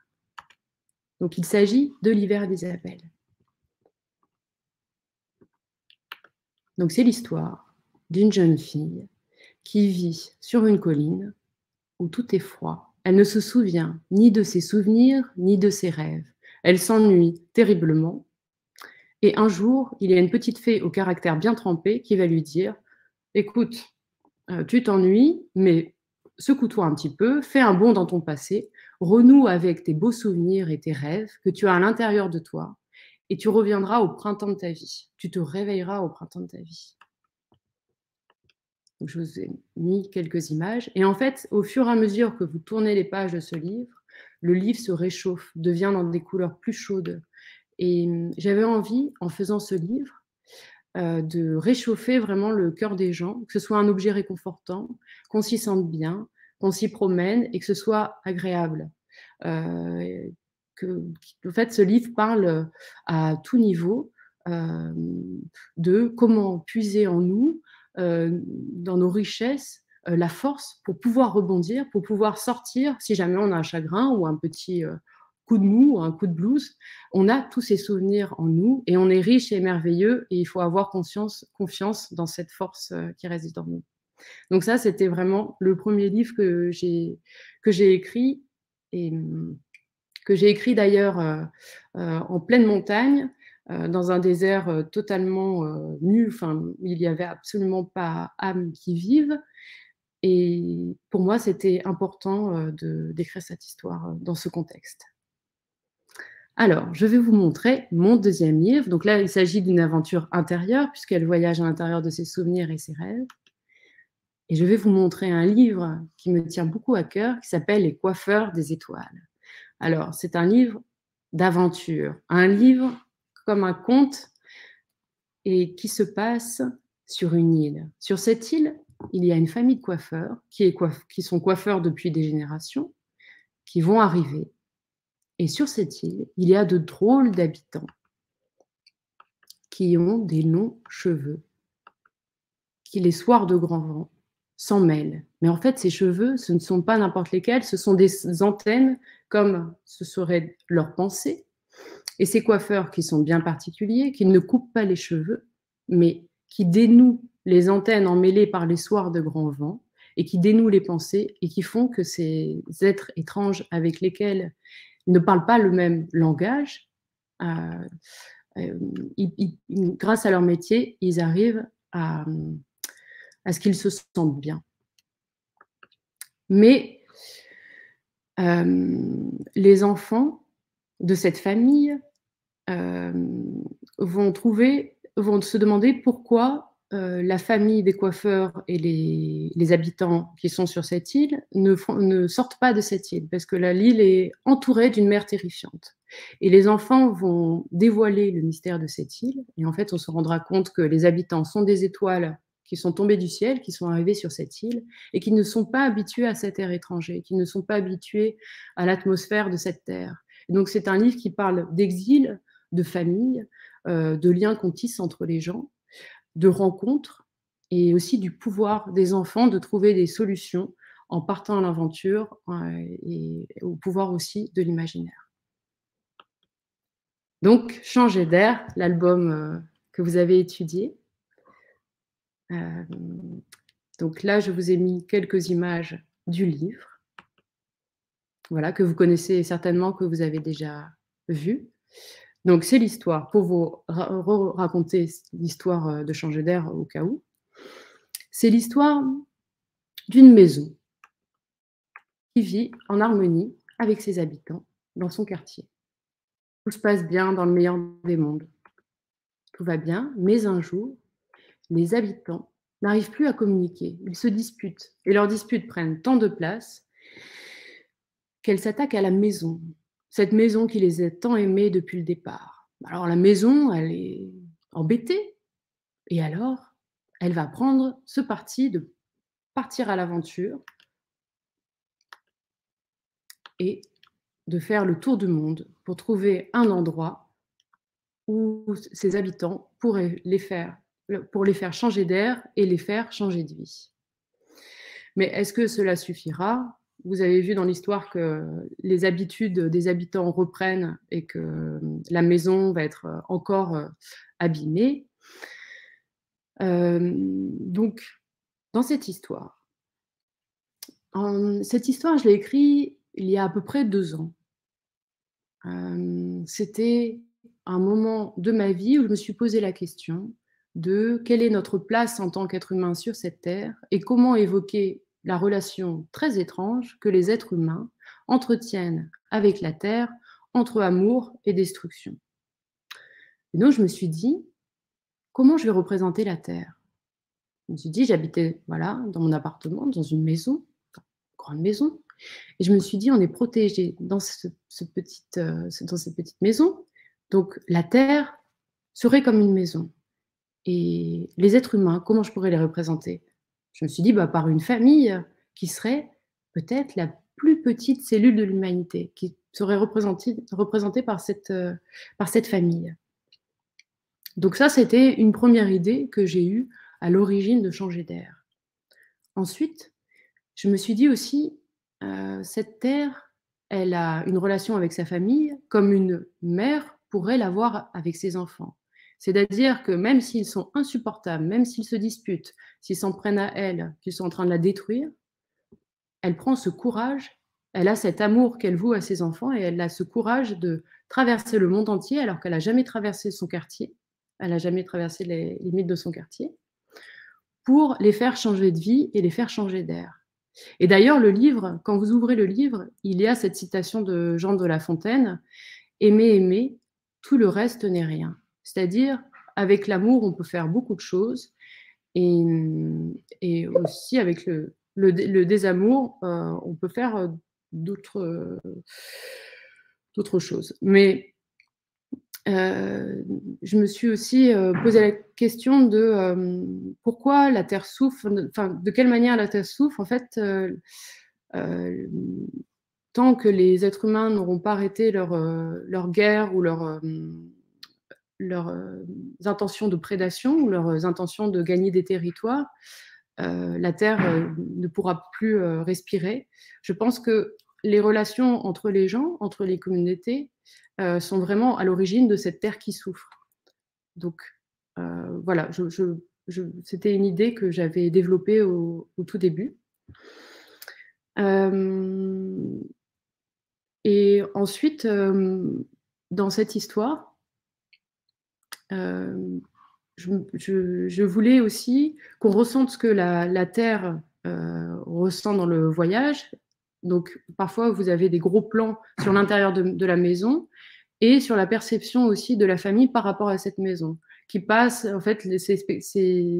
[SPEAKER 2] Donc, il s'agit de L'hiver d'Isabelle. Donc, c'est l'histoire d'une jeune fille qui vit sur une colline où tout est froid. Elle ne se souvient ni de ses souvenirs, ni de ses rêves. Elle s'ennuie terriblement. Et un jour, il y a une petite fée au caractère bien trempé qui va lui dire « Écoute, tu t'ennuies, mais secoue-toi un petit peu, fais un bond dans ton passé, renoue avec tes beaux souvenirs et tes rêves que tu as à l'intérieur de toi, et tu reviendras au printemps de ta vie. Tu te réveilleras au printemps de ta vie. » Je vous ai mis quelques images. Et en fait, au fur et à mesure que vous tournez les pages de ce livre, le livre se réchauffe, devient dans des couleurs plus chaudes. Et j'avais envie, en faisant ce livre, de réchauffer vraiment le cœur des gens, que ce soit un objet réconfortant, qu'on s'y sente bien, qu'on s'y promène et que ce soit agréable. En fait, ce livre parle à tout niveau de comment puiser en nous, dans nos richesses, la force pour pouvoir rebondir, pour pouvoir sortir si jamais on a un chagrin ou un petit coup de mou, un coup de blues. On a tous ces souvenirs en nous et on est riche et merveilleux et il faut avoir confiance dans cette force qui réside en nous. Donc ça, c'était vraiment le premier livre que j'ai écrit et que j'ai écrit d'ailleurs en pleine montagne, dans un désert totalement nu, enfin, il n'y avait absolument pas âme qui vive. Et pour moi, c'était important d'écrire cette histoire dans ce contexte. Alors, je vais vous montrer mon deuxième livre. Donc là, il s'agit d'une aventure intérieure, puisqu'elle voyage à l'intérieur de ses souvenirs et ses rêves. Et je vais vous montrer un livre qui me tient beaucoup à cœur, qui s'appelle « Les coiffeurs des étoiles ». Alors, c'est un livre d'aventure, un livre comme un conte et qui se passe sur une île. Sur cette île, il y a une famille de coiffeurs qui sont coiffeurs depuis des générations, qui vont arriver Et sur cette île, il y a de drôles d'habitants qui ont des longs cheveux, qui les soirs de grand vent s'en mêlent. Mais en fait, ces cheveux, ce ne sont pas n'importe lesquels, ce sont des antennes comme ce serait leur pensée. Et ces coiffeurs qui sont bien particuliers, qui ne coupent pas les cheveux, mais qui dénouent les antennes emmêlées par les soirs de grand vent et qui dénouent les pensées et qui font que ces êtres étranges avec lesquels ils ne parlent pas le même langage, grâce à leur métier, ils arrivent à ce qu'ils se sentent bien. Mais les enfants de cette famille vont se demander pourquoi la famille des coiffeurs et les habitants qui sont sur cette île ne sortent pas de cette île, parce que l'île est entourée d'une mer terrifiante. Et les enfants vont dévoiler le mystère de cette île, et en fait on se rendra compte que les habitants sont des étoiles qui sont tombées du ciel, qui sont arrivées sur cette île, et qui ne sont pas habitués à cet air étranger, qui ne sont pas habitués à l'atmosphère de cette terre. Et donc c'est un livre qui parle d'exil, de famille, de liens qu'on tisse entre les gens, de rencontres, et aussi du pouvoir des enfants de trouver des solutions en partant à l'aventure et au pouvoir aussi de l'imaginaire. Donc, Changer d'air, l'album que vous avez étudié. Donc là, je vous ai mis quelques images du livre, voilà, que vous connaissez certainement, que vous avez déjà vu. Donc, c'est l'histoire, pour vous raconter l'histoire de Changer d'air au cas où. C'est l'histoire d'une maison qui vit en harmonie avec ses habitants dans son quartier. Tout se passe bien dans le meilleur des mondes. Tout va bien, mais un jour, les habitants n'arrivent plus à communiquer. Ils se disputent, et leurs disputes prennent tant de place qu'elles s'attaquent à la maison. Cette maison qui les a tant aimés depuis le départ. Alors la maison, elle est embêtée, et alors, elle va prendre ce parti de partir à l'aventure et de faire le tour du monde pour trouver un endroit où ses habitants pourraient les faire changer d'air et les faire changer de vie. Mais est-ce que cela suffira ? Vous avez vu dans l'histoire que les habitudes des habitants reprennent et que la maison va être encore abîmée. Donc, dans cette histoire, je l'ai écrite il y a à peu près 2 ans. C'était un moment de ma vie où je me suis posé la question de quelle est notre place en tant qu'être humain sur cette terre et comment évoquer la relation très étrange que les êtres humains entretiennent avec la terre entre amour et destruction. Et donc je me suis dit, comment je vais représenter la terre ? Je me suis dit, j'habitais dans mon appartement, dans une maison, une grande maison, et je me suis dit, on est protégé dans cette petite maison, donc la terre serait comme une maison. Et les êtres humains, comment je pourrais les représenter ? Je me suis dit, par une famille qui serait peut-être la plus petite cellule de l'humanité, qui serait représentée par cette famille. Donc ça, c'était une première idée que j'ai eue à l'origine de Changer d'air. Ensuite, je me suis dit aussi, cette terre, elle a une relation avec sa famille comme une mère pourrait l'avoir avec ses enfants. C'est-à-dire que même s'ils sont insupportables, même s'ils se disputent, s'ils s'en prennent à elle, qu'ils sont en train de la détruire, elle prend ce courage, elle a cet amour qu'elle voue à ses enfants et elle a ce courage de traverser le monde entier alors qu'elle n'a jamais traversé son quartier, elle n'a jamais traversé les limites de son quartier, pour les faire changer de vie et les faire changer d'air. Et d'ailleurs, le livre, quand vous ouvrez le livre, il y a cette citation de Jean de La Fontaine, « Aimer, aimer, tout le reste n'est rien ». C'est-à-dire, avec l'amour, on peut faire beaucoup de choses, et aussi avec le désamour, on peut faire d'autres choses. Mais je me suis aussi posé la question de pourquoi la Terre souffre, de quelle manière la Terre souffre. En fait, tant que les êtres humains n'auront pas arrêté leur guerre ou leurs intentions de prédation ou leurs intentions de gagner des territoires, la Terre ne pourra plus respirer. Je pense que les relations entre les gens, entre les communautés, sont vraiment à l'origine de cette Terre qui souffre. Donc, voilà, c'était une idée que j'avais développée au tout début. Et ensuite, dans cette histoire, je voulais aussi qu'on ressente ce que la Terre ressent dans le voyage. Donc, parfois, vous avez des gros plans sur l'intérieur de la maison et sur la perception aussi de la famille par rapport à cette maison, qui passe, en fait, c'est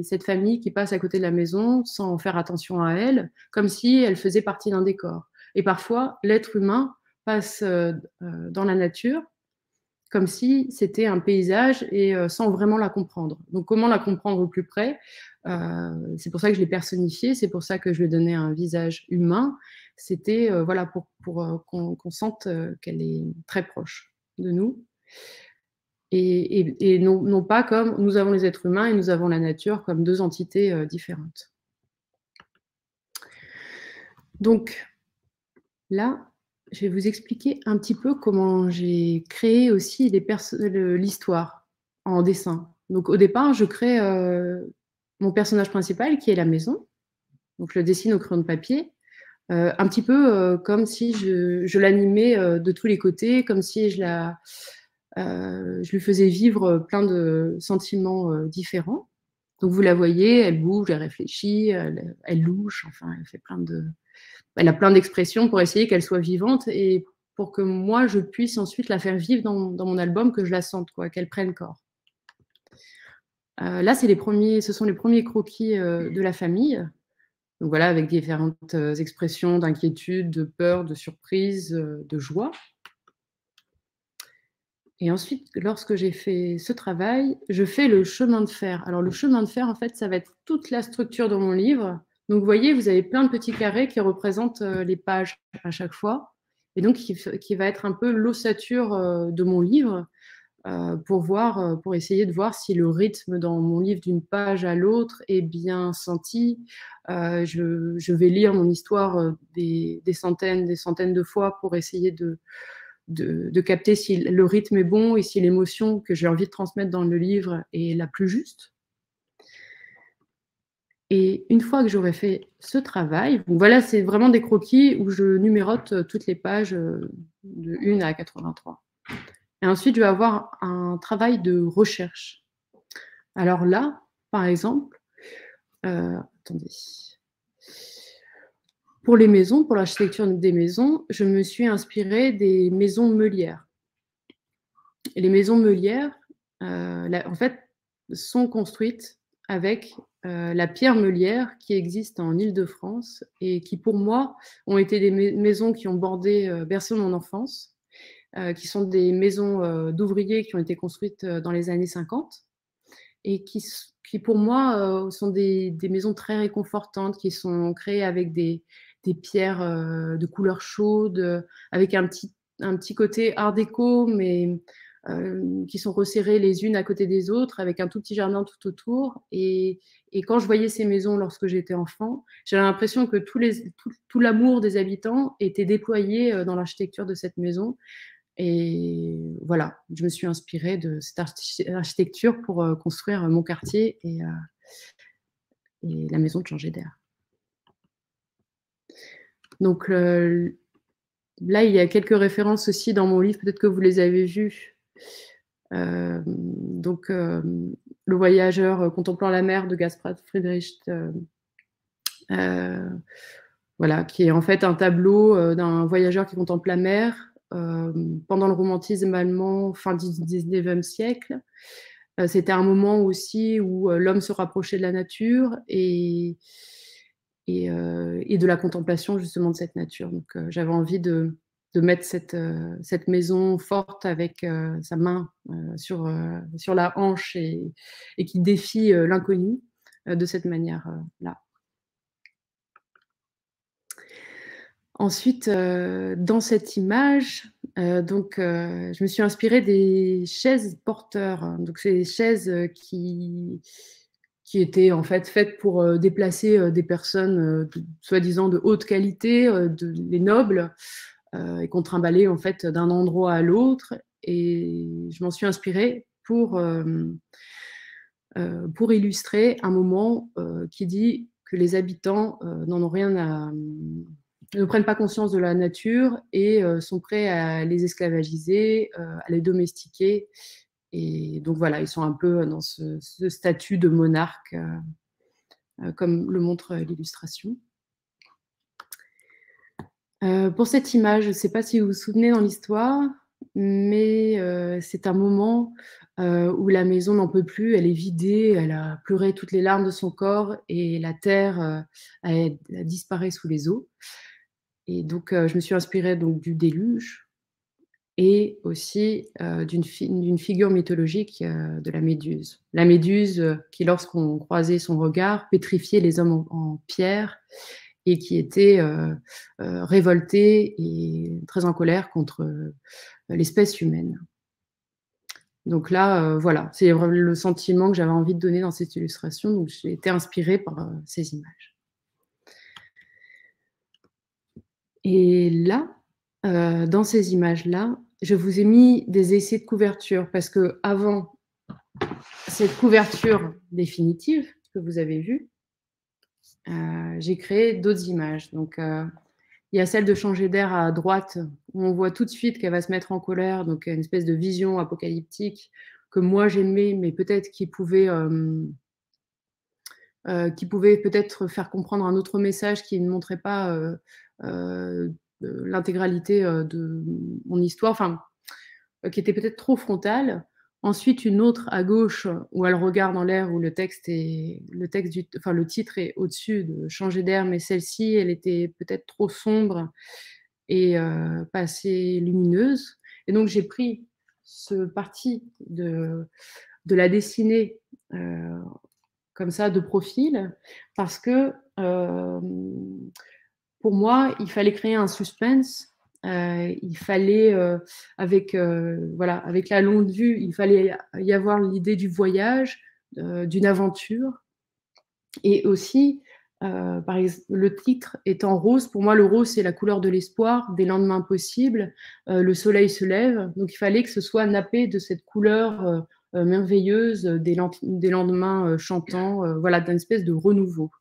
[SPEAKER 2] cette famille qui passe à côté de la maison sans faire attention à elle, comme si elle faisait partie d'un décor. Et parfois, l'être humain passe dans la nature comme si c'était un paysage et sans vraiment la comprendre. Donc, comment la comprendre au plus près? C'est pour ça que je l'ai personnifiée, c'est pour ça que je lui ai donné un visage humain. C'était voilà, pour qu'on sente qu'elle est très proche de nous. Et non pas comme nous avons les êtres humains et nous avons la nature comme deux entités différentes. Donc, là, je vais vous expliquer un petit peu comment j'ai créé aussi l'histoire en dessin. Donc, au départ, je crée mon personnage principal, qui est la maison. Donc, je le dessine au crayon de papier, un petit peu comme si je l'animais de tous les côtés, comme si je lui faisais vivre plein de sentiments différents. Donc, vous la voyez, elle bouge, elle réfléchit, elle louche, enfin, elle a plein d'expressions pour essayer qu'elle soit vivante et pour que moi, je puisse ensuite la faire vivre dans mon album, que je la sente, qu'elle prenne corps. Là, ce sont les premiers croquis de la famille. Donc voilà, avec différentes expressions d'inquiétude, de peur, de surprise, de joie. Et ensuite, lorsque j'ai fait ce travail, je fais le chemin de fer. Alors, le chemin de fer, en fait, ça va être toute la structure de mon livre. Donc, vous voyez, vous avez plein de petits carrés qui représentent les pages à chaque fois. Et donc, qui va être un peu l'ossature de mon livre pour essayer de voir si le rythme dans mon livre d'une page à l'autre est bien senti. Je vais lire mon histoire des centaines de fois pour essayer de capter si le rythme est bon et si l'émotion que j'ai envie de transmettre dans le livre est la plus juste. Et une fois que j'aurai fait ce travail, donc voilà, c'est vraiment des croquis où je numérote toutes les pages de 1 à 83. Et ensuite, je vais avoir un travail de recherche. Alors là, par exemple, attendez. Pour les maisons, pour l'architecture des maisons, je me suis inspirée des maisons meulières. Et les maisons meulières, en fait, sont construites avec la pierre meulière qui existe en Île-de-France et qui, pour moi, ont été des maisons qui ont bercé mon enfance, qui sont des maisons d'ouvriers qui ont été construites dans les années 50 et qui pour moi, sont des maisons très réconfortantes, qui sont créées avec des pierres de couleur chaude, avec un petit côté art déco, mais qui sont resserrées les unes à côté des autres, avec un tout petit jardin tout autour. Et quand je voyais ces maisons lorsque j'étais enfant, j'avais l'impression que tout l'amour des habitants était déployé dans l'architecture de cette maison. Et voilà, je me suis inspirée de cette architecture pour construire mon quartier et la maison de changer d'air. Donc là, il y a quelques références aussi dans mon livre, peut-être que vous les avez vues. Donc, Le voyageur contemplant la mer de Gaspard Friedrich, voilà, qui est en fait un tableau d'un voyageur qui contemple la mer pendant le romantisme allemand, fin du 19e siècle. C'était un moment aussi où l'homme se rapprochait de la nature et de la contemplation justement de cette nature. Donc j'avais envie de mettre cette maison forte avec sa main sur la hanche et qui défie l'inconnu de cette manière-là. Ensuite, dans cette image, je me suis inspirée des chaises porteurs. Donc, c'est des chaises qui étaient en fait faites pour déplacer des personnes soi-disant de haute qualité, des nobles, et qu'on trimballait en fait d'un endroit à l'autre. Et je m'en suis inspirée pour illustrer un moment qui dit que les habitants n'en ont rien à ne prennent pas conscience de la nature et sont prêts à les esclavagiser, à les domestiquer. Et donc voilà, ils sont un peu dans ce statut de monarque, comme le montre l'illustration. Pour cette image, je ne sais pas si vous vous souvenez dans l'histoire, mais c'est un moment où la maison n'en peut plus, elle est vidée, elle a pleuré toutes les larmes de son corps et la terre a disparu sous les eaux. Et donc, je me suis inspirée donc, du déluge et aussi d'une figure mythologique de la Méduse. La Méduse qui, lorsqu'on croisait son regard, pétrifiait les hommes en pierre et qui était révoltée et très en colère contre l'espèce humaine. Donc là, voilà, c'est le sentiment que j'avais envie de donner dans cette illustration. Donc, j'ai été inspirée par ces images. Et là, dans ces images-là, je vous ai mis des essais de couverture parce que avant cette couverture définitive que vous avez vue, j'ai créé d'autres images. Donc, il y a celle de changer d'air à droite, où on voit tout de suite qu'elle va se mettre en colère, donc une espèce de vision apocalyptique que moi j'aimais, mais peut-être qui pouvait peut-être faire comprendre un autre message qui ne montrait pas l'intégralité de mon histoire, enfin, qui était peut-être trop frontale. Ensuite, une autre à gauche où elle regarde en l'air, où le titre est au-dessus de changer d'air, mais celle-ci, elle était peut-être trop sombre et pas assez lumineuse. Et donc, j'ai pris ce parti de la dessiner comme ça, de profil, parce que pour moi, il fallait créer un suspense. Il fallait, avec la longue vue, il fallait y avoir l'idée du voyage, d'une aventure. Et aussi, par exemple, le titre étant rose, pour moi, le rose, c'est la couleur de l'espoir, des lendemains possibles. Le soleil se lève, donc il fallait que ce soit nappé de cette couleur merveilleuse, des lendemains chantants, voilà, d'une espèce de renouveau.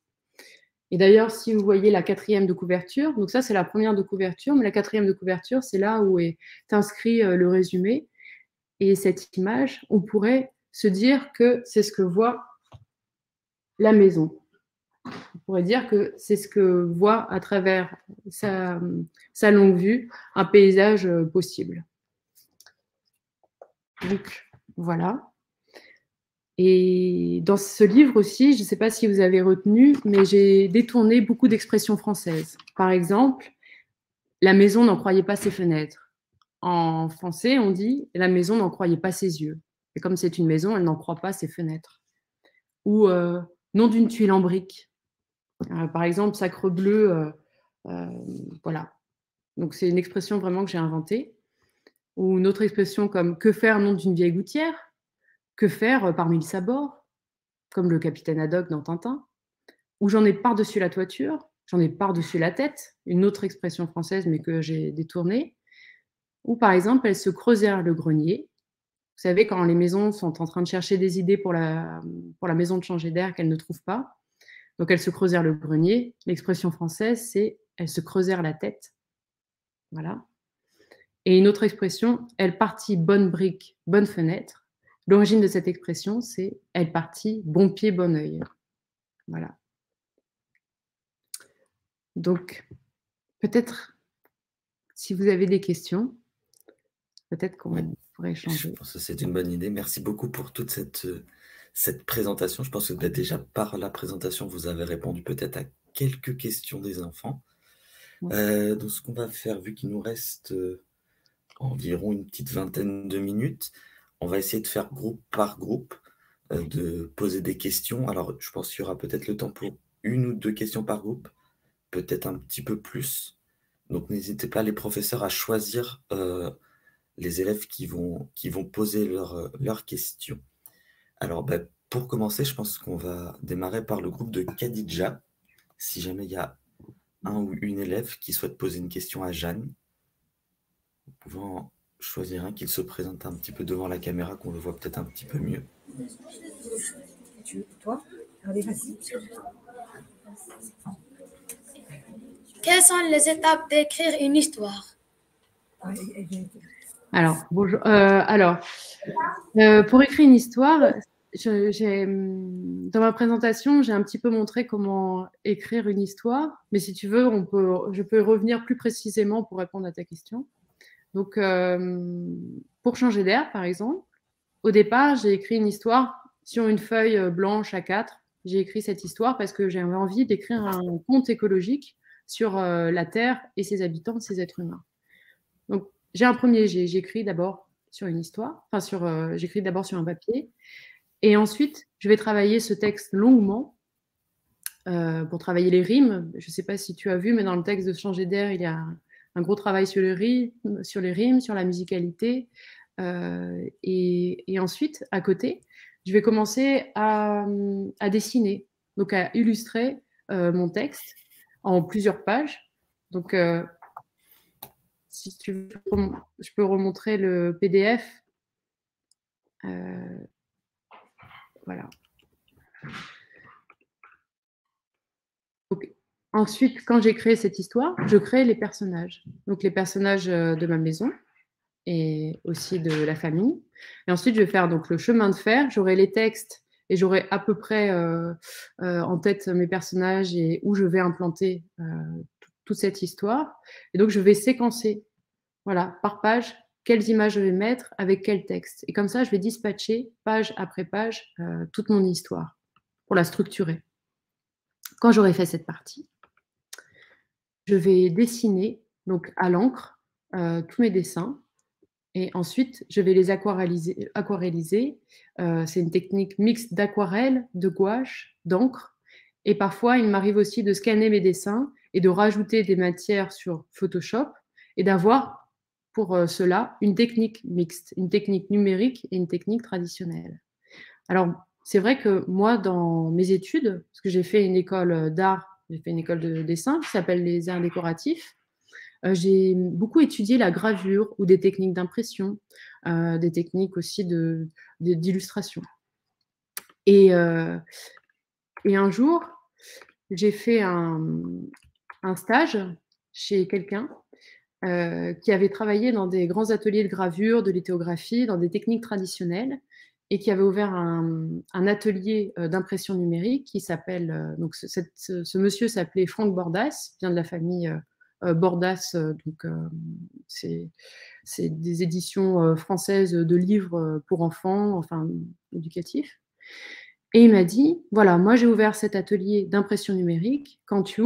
[SPEAKER 2] Et d'ailleurs, si vous voyez la 4e de couverture, donc ça c'est la première de couverture, mais la 4e de couverture, c'est là où est inscrit le résumé. Et cette image, on pourrait se dire que c'est ce que voit la maison. On pourrait dire que c'est ce que voit à travers sa longue vue un paysage possible. Donc voilà. Et dans ce livre aussi, je ne sais pas si vous avez retenu, mais j'ai détourné beaucoup d'expressions françaises. Par exemple, la maison n'en croyait pas ses fenêtres. En français, on dit la maison n'en croyait pas ses yeux. Et comme c'est une maison, elle n'en croit pas ses fenêtres. Ou nom d'une tuile en brique. Par exemple, sacre bleu, voilà. Donc c'est une expression vraiment que j'ai inventée. Ou une autre expression comme que faire nom d'une vieille gouttière. Que faire parmi les sabords, comme le capitaine Haddock dans Tintin, ou j'en ai par-dessus la toiture, j'en ai par-dessus la tête, une autre expression française mais que j'ai détournée, ou par exemple, elles se creusèrent le grenier. Vous savez, quand les maisons sont en train de chercher des idées pour la maison de changer d'air qu'elles ne trouvent pas, donc elles se creusèrent le grenier, l'expression française c'est elles se creusèrent la tête. Voilà. Et une autre expression, elle partit bonne brique, bonne fenêtre. L'origine de cette expression, c'est « elle partit, bon pied, bon œil ». Voilà. Donc, peut-être, si vous avez des questions, peut-être qu'on pourrait échanger.
[SPEAKER 1] Je pense que c'est une bonne idée. Merci beaucoup pour toute cette présentation. Je pense que déjà par la présentation, vous avez répondu peut-être à quelques questions des enfants. Donc, ce qu'on va faire, vu qu'il nous reste environ une petite vingtaine de minutes, on va essayer de faire groupe par groupe, de poser des questions. Alors, je pense qu'il y aura peut-être le temps pour 1 ou 2 questions par groupe, peut-être un petit peu plus. Donc, n'hésitez pas, les professeurs, à choisir les élèves qui vont poser leurs questions. Alors, ben, pour commencer, je pense qu'on va démarrer par le groupe de Khadija. Si jamais il y a un ou une élève qui souhaite poser une question à Jeanne, vous pouvez en choisir un qui se présente un petit peu devant la caméra, qu'on le voit peut-être un petit peu mieux.
[SPEAKER 10] Toi, allez, vas-y.
[SPEAKER 9] Quelles sont les étapes d'écrire une histoire?
[SPEAKER 2] Alors, bonjour. Pour écrire une histoire, dans ma présentation, j'ai un petit peu montré comment écrire une histoire, mais si tu veux, je peux revenir plus précisément pour répondre à ta question. Donc, pour changer d'air, par exemple, au départ, j'ai écrit une histoire sur une feuille blanche A4. J'ai écrit cette histoire parce que j'avais envie d'écrire un conte écologique sur la Terre et ses habitants, ses êtres humains. Donc, j'ai un premier jet. J'écris d'abord sur une histoire, j'écris d'abord sur un papier. Et ensuite, je vais travailler ce texte longuement pour travailler les rimes. Je ne sais pas si tu as vu, mais dans le texte de Changer d'air, il y a un gros travail sur les rimes, sur la musicalité. Et ensuite, à côté, je vais commencer à dessiner, donc à illustrer mon texte en plusieurs pages. Donc, si tu veux, je peux remontrer le PDF. Voilà. Donc, ensuite, quand j'ai créé cette histoire, je crée les personnages. Donc, les personnages de ma maison et aussi de la famille. Et ensuite, je vais faire donc le chemin de fer. J'aurai les textes et j'aurai à peu près en tête mes personnages et où je vais implanter toute cette histoire. Et donc, je vais séquencer, voilà, par page, quelles images je vais mettre avec quel texte. Et comme ça, je vais dispatcher page après page toute mon histoire pour la structurer. Quand j'aurai fait cette partie, je vais dessiner donc à l'encre tous mes dessins. Et ensuite, je vais les aquarelliser. C'est une technique mixte d'aquarelle, de gouache, d'encre. Et parfois, il m'arrive aussi de scanner mes dessins et de rajouter des matières sur Photoshop et d'avoir pour cela une technique mixte, une technique numérique et une technique traditionnelle. Alors, c'est vrai que moi, dans mes études, parce que j'ai fait une école d'art, j'ai fait une école de dessin qui s'appelle les arts décoratifs, j'ai beaucoup étudié la gravure ou des techniques d'impression, des techniques aussi d'illustration. Et un jour, j'ai fait un stage chez quelqu'un qui avait travaillé dans des grands ateliers de gravure, de lithographie, dans des techniques traditionnelles, et qui avait ouvert un atelier d'impression numérique qui s'appelle, donc ce monsieur s'appelait Franck Bordas, vient de la famille Bordas, donc c'est des éditions françaises de livres pour enfants, enfin éducatifs. Et il m'a dit, voilà, moi j'ai ouvert cet atelier d'impression numérique. Quand tu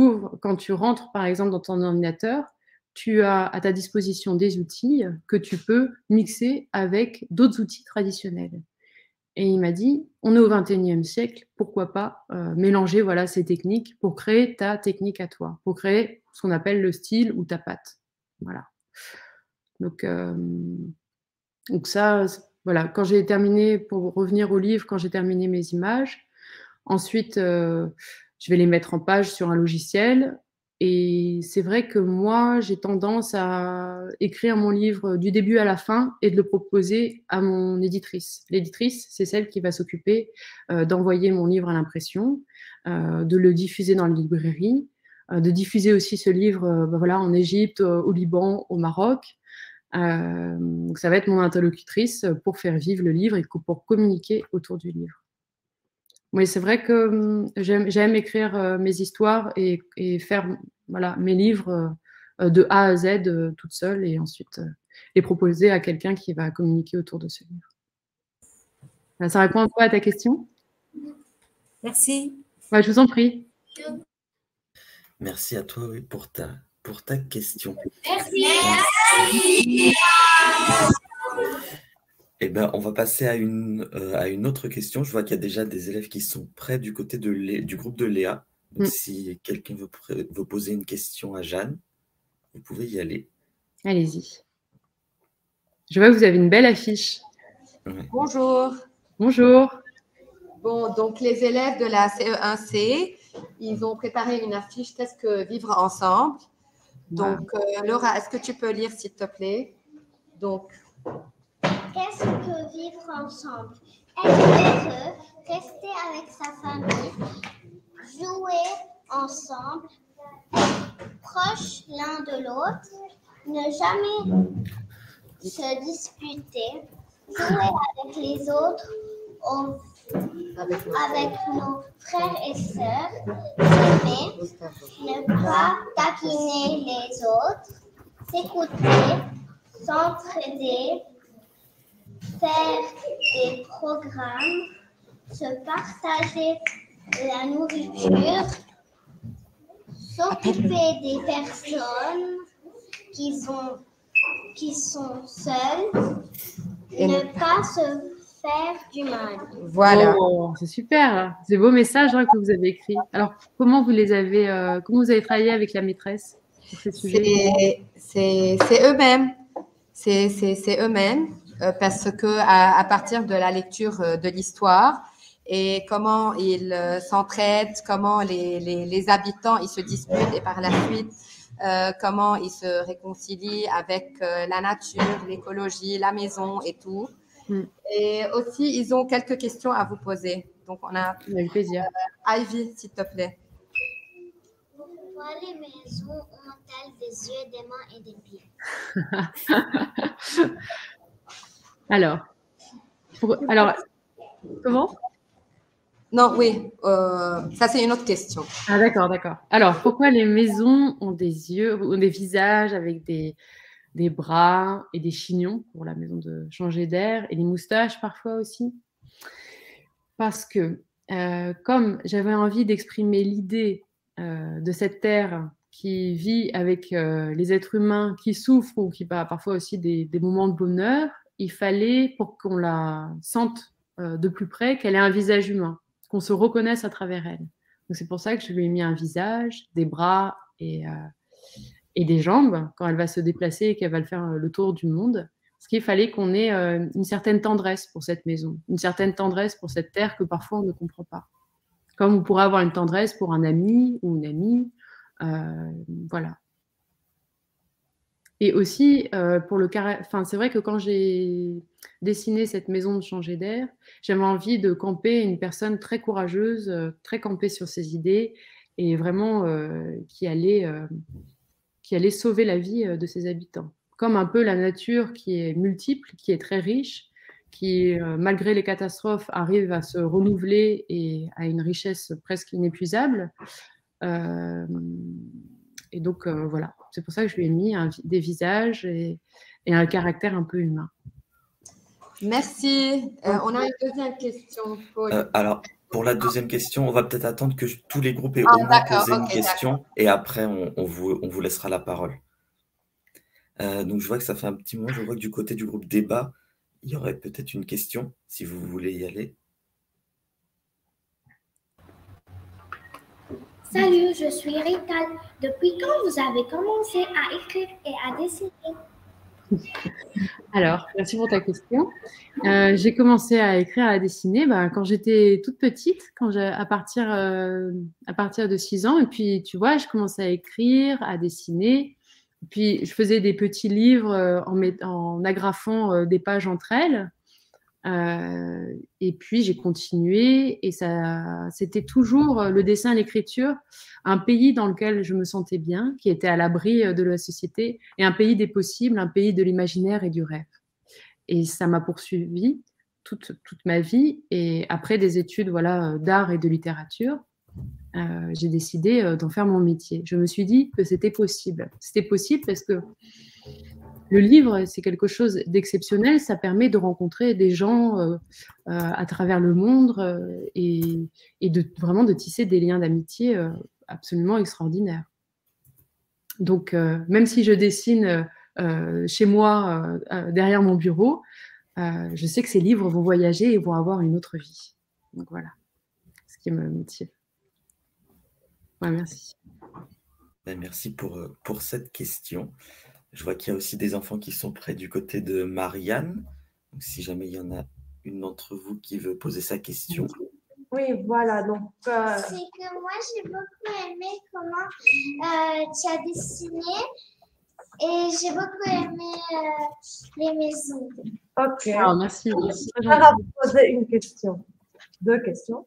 [SPEAKER 2] rentres par exemple dans ton ordinateur, tu as à ta disposition des outils que tu peux mixer avec d'autres outils traditionnels. Et il m'a dit, on est au XXIe siècle, pourquoi pas mélanger voilà, ces techniques pour créer ta technique à toi, pour créer ce qu'on appelle le style ou ta patte. Voilà. Donc ça, voilà, quand j'ai terminé, pour revenir au livre, quand j'ai terminé mes images, ensuite, je vais les mettre en page sur un logiciel. Et c'est vrai que moi, j'ai tendance à écrire mon livre du début à la fin et de le proposer à mon éditrice. L'éditrice, c'est celle qui va s'occuper d'envoyer mon livre à l'impression, de le diffuser dans les librairies, de diffuser aussi ce livre voilà, en Égypte, au Liban, au Maroc. Donc ça va être mon interlocutrice pour faire vivre le livre et pour communiquer autour du livre. Oui, c'est vrai que j'aime écrire mes histoires et faire voilà, mes livres de A à Z toute seule et ensuite les proposer à quelqu'un qui va communiquer autour de ce livre. Ça répond un peu à ta question?
[SPEAKER 10] Merci.
[SPEAKER 2] Ouais, je vous en prie.
[SPEAKER 1] Merci à toi oui, pour ta question.
[SPEAKER 9] Merci.
[SPEAKER 1] Eh ben, on va passer à une autre question. Je vois qu'il y a déjà des élèves qui sont prêts du côté du groupe de Léa. Donc, si quelqu'un veut poser une question à Jeanne. vous pouvez y aller.
[SPEAKER 2] Allez-y. Je vois que vous avez une belle affiche.
[SPEAKER 1] Ouais.
[SPEAKER 8] Bonjour.
[SPEAKER 2] Bonjour.
[SPEAKER 8] Bon, donc les élèves de la CE1C, ils ont préparé une affiche Qu'est-ce que vivre ensemble. Donc, Laura, est-ce que tu peux lire, s'il te plaît? Donc,
[SPEAKER 11] qu'est-ce que vivre ensemble? Être heureux, rester avec sa famille, jouer ensemble, être proches l'un de l'autre, ne jamais se disputer, jouer avec les autres, avec nos frères et sœurs, s'aimer, ne pas taquiner les autres, s'écouter, s'entraider, faire des programmes, se partager la nourriture, s'occuper des personnes qui sont seules, ne pas se faire du mal.
[SPEAKER 8] Voilà.
[SPEAKER 2] Oh, c'est super. C'est beau message que vous avez écrit. Alors, comment vous avez travaillé avec la maîtresse sur ces sujets?
[SPEAKER 8] C'est eux-mêmes. C'est eux-mêmes parce que à partir de la lecture de l'histoire et comment ils s'entraident, comment les habitants ils se disputent et par la suite comment ils se réconcilient avec la nature, l'écologie, la maison et tout. Et aussi, ils ont quelques questions à vous poser. Donc, on a
[SPEAKER 2] avec plaisir.
[SPEAKER 8] Ivy, s'il te plaît.
[SPEAKER 11] Pourquoi les maisons ont-elles des yeux, des mains et des pieds?
[SPEAKER 2] Alors, comment?
[SPEAKER 8] Non, oui, ça c'est une autre question.
[SPEAKER 2] Ah, d'accord. Alors, pourquoi les maisons ont des yeux, ont des visages avec des bras et des chignons pour la maison de changer d'air et des moustaches parfois aussi? Parce que comme j'avais envie d'exprimer l'idée de cette terre qui vit avec les êtres humains qui souffrent ou qui parfois aussi des moments de bonheur, il fallait, pour qu'on la sente de plus près, qu'elle ait un visage humain, qu'on se reconnaisse à travers elle. Donc c'est pour ça que je lui ai mis un visage, des bras et des jambes quand elle va se déplacer et qu'elle va le faire le tour du monde. Parce qu'il fallait qu'on ait une certaine tendresse pour cette maison, une certaine tendresse pour cette terre que parfois on ne comprend pas. Comme on pourrait avoir une tendresse pour un ami ou une amie. Voilà. Et aussi, c'est vrai que quand j'ai dessiné cette maison de changer d'air, j'avais envie de camper une personne très courageuse, très campée sur ses idées et vraiment qui allait sauver la vie de ses habitants. Comme un peu la nature qui est multiple, qui est très riche, qui, malgré les catastrophes, arrive à se renouveler et à une richesse presque inépuisable. Et donc, voilà. C'est pour ça que je lui ai mis des visages et un caractère un peu humain.
[SPEAKER 8] Merci. On a une deuxième question, Paul.
[SPEAKER 1] Alors, pour la deuxième question, on va peut-être attendre que tous les groupes aient au moins posé une question et après, on vous laissera la parole. Donc, je vois que ça fait un petit moment. Je vois que du côté du groupe débat, il y aurait peut-être une question, si vous voulez y aller.
[SPEAKER 11] Salut, je suis Rital. Depuis quand vous avez commencé à écrire et à dessiner?
[SPEAKER 2] Alors, merci pour ta question. J'ai commencé à écrire, à dessiner quand j'étais toute petite, à partir de 6 ans. Et puis, tu vois, je commençais à écrire, à dessiner. Puis, je faisais des petits livres en agrafant des pages entre elles. Et puis, j'ai continué. Et c'était toujours le dessin et l'écriture, un pays dans lequel je me sentais bien, qui était à l'abri de la société, et un pays des possibles, un pays de l'imaginaire et du rêve. Et ça m'a poursuivi toute ma vie. Et après des études d'art et de littérature, j'ai décidé d'en faire mon métier. Je me suis dit que c'était possible. C'était possible parce que le livre, c'est quelque chose d'exceptionnel. Ça permet de rencontrer des gens à travers le monde et vraiment de tisser des liens d'amitié absolument extraordinaires. Donc, même si je dessine chez moi, derrière mon bureau, je sais que ces livres vont voyager et vont avoir une autre vie. Donc voilà, ce qui me motive. Ouais, merci.
[SPEAKER 1] Ben, merci pour cette question. Je vois qu'il y a aussi des enfants qui sont près du côté de Marianne. Donc, si jamais il y en a une d'entre vous qui veut poser sa question.
[SPEAKER 4] Oui, voilà. Donc,
[SPEAKER 11] C'est que moi, j'ai beaucoup aimé comment tu as dessiné et j'ai beaucoup aimé les maisons.
[SPEAKER 4] ok.
[SPEAKER 2] Ah, merci.
[SPEAKER 4] Sarah va vous poser une question. 2 questions.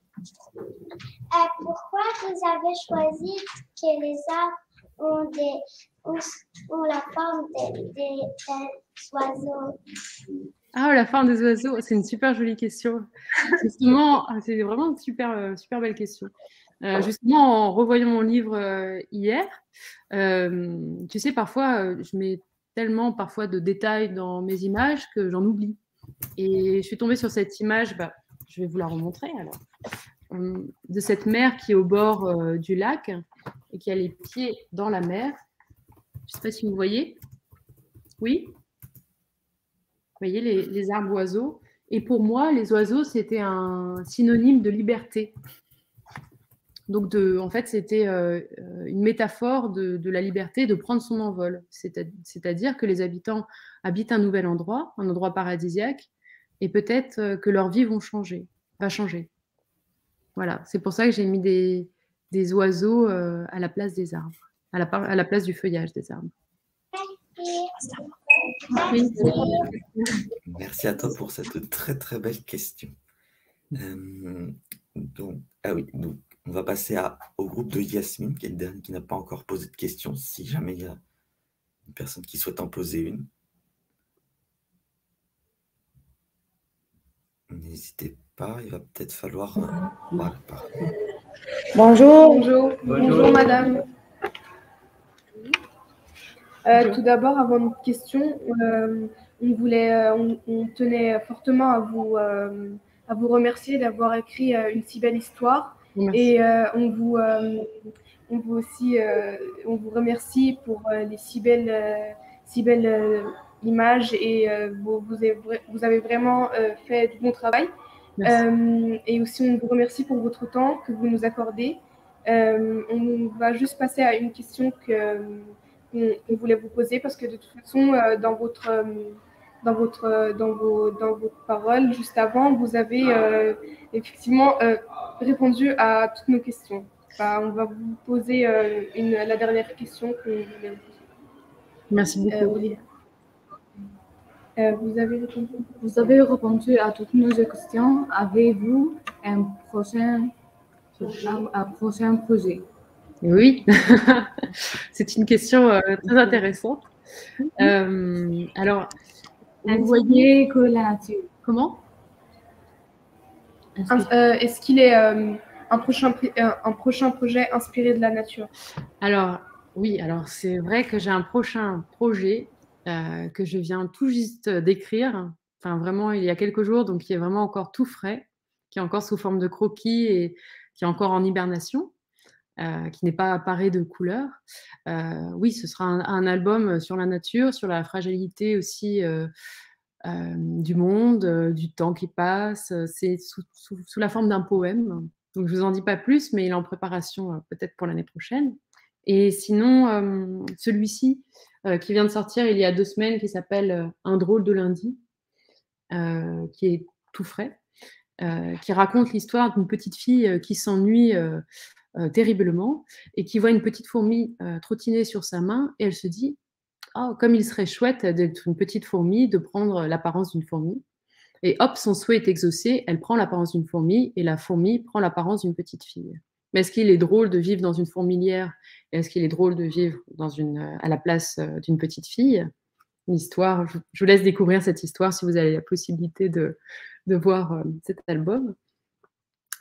[SPEAKER 11] Pourquoi vous avez choisi que les arbres ont la forme des oiseaux?
[SPEAKER 2] Ah, la forme des oiseaux, c'est une super jolie question. Justement, c'est vraiment une super belle question. Justement, en revoyant mon livre hier, tu sais, parfois, je mets tellement parfois de détails dans mes images que j'en oublie. Et je suis tombée sur cette image, je vais vous la remontrer alors, de cette mère qui est au bord du lac et qui a les pieds dans la mer. Je ne sais pas si vous voyez. Oui? Vous voyez les arbres oiseaux. Et pour moi, les oiseaux, c'était un synonyme de liberté. Donc, en fait, c'était une métaphore de la liberté de prendre son envol. C'est-à-dire que les habitants habitent un nouvel endroit, un endroit paradisiaque, et peut-être que leur vie va changer. Voilà, c'est pour ça que j'ai mis des oiseaux à la place des arbres, à la place du feuillage des arbres.
[SPEAKER 1] Merci à toi pour cette très très belle question. Donc, on va passer au groupe de Yasmine, qui est le dernier qui n'a pas encore posé de questions, si jamais il y a une personne qui souhaite en poser une. N'hésitez pas, il va peut-être falloir... Voilà,
[SPEAKER 12] Bonjour.
[SPEAKER 13] Bonjour. Bonjour, madame. Tout d'abord, avant notre question, on tenait fortement à vous remercier d'avoir écrit une si belle histoire.
[SPEAKER 2] Merci.
[SPEAKER 13] Et on vous remercie pour les si belles images et vous avez vraiment fait du bon travail. Et aussi, on vous remercie pour votre temps que vous nous accordez. On va juste passer à une question qu'on voulait vous poser parce que de toute façon, dans vos paroles juste avant, vous avez effectivement répondu à toutes nos questions. On va vous poser la dernière question que vous voulez vous poser.
[SPEAKER 2] Merci beaucoup.
[SPEAKER 13] Vous avez répondu à toutes nos questions. Avez-vous un prochain projet?
[SPEAKER 2] Oui, c'est une question très intéressante. Alors, vous voyez
[SPEAKER 13] que la nature.
[SPEAKER 2] Comment?
[SPEAKER 13] Est-ce qu'il est un prochain projet inspiré de la nature?
[SPEAKER 2] Alors, oui, alors c'est vrai que j'ai un prochain projet que je viens tout juste d'écrire. Enfin, vraiment, il y a quelques jours, donc qui est vraiment encore tout frais, qui est encore sous forme de croquis et qui est encore en hibernation. Qui n'est pas paré de couleurs. Oui, ce sera un album sur la nature, sur la fragilité aussi du monde, du temps qui passe. C'est sous la forme d'un poème. Donc, je ne vous en dis pas plus, mais il est en préparation peut-être pour l'année prochaine. Et sinon, celui-ci qui vient de sortir il y a 2 semaines, qui s'appelle Un drôle de lundi, qui est tout frais, qui raconte l'histoire d'une petite fille qui s'ennuie terriblement et qui voit une petite fourmi trottiner sur sa main et elle se dit oh, comme il serait chouette d'être une petite fourmi, de prendre l'apparence d'une fourmi. Et hop, son souhait est exaucé, elle prend l'apparence d'une fourmi et la fourmi prend l'apparence d'une petite fille. Mais est-ce qu'il est drôle de vivre dans une fourmilière? Est-ce qu'il est drôle de vivre à la place d'une petite fille? Une histoire, je vous laisse découvrir cette histoire si vous avez la possibilité de voir cet album.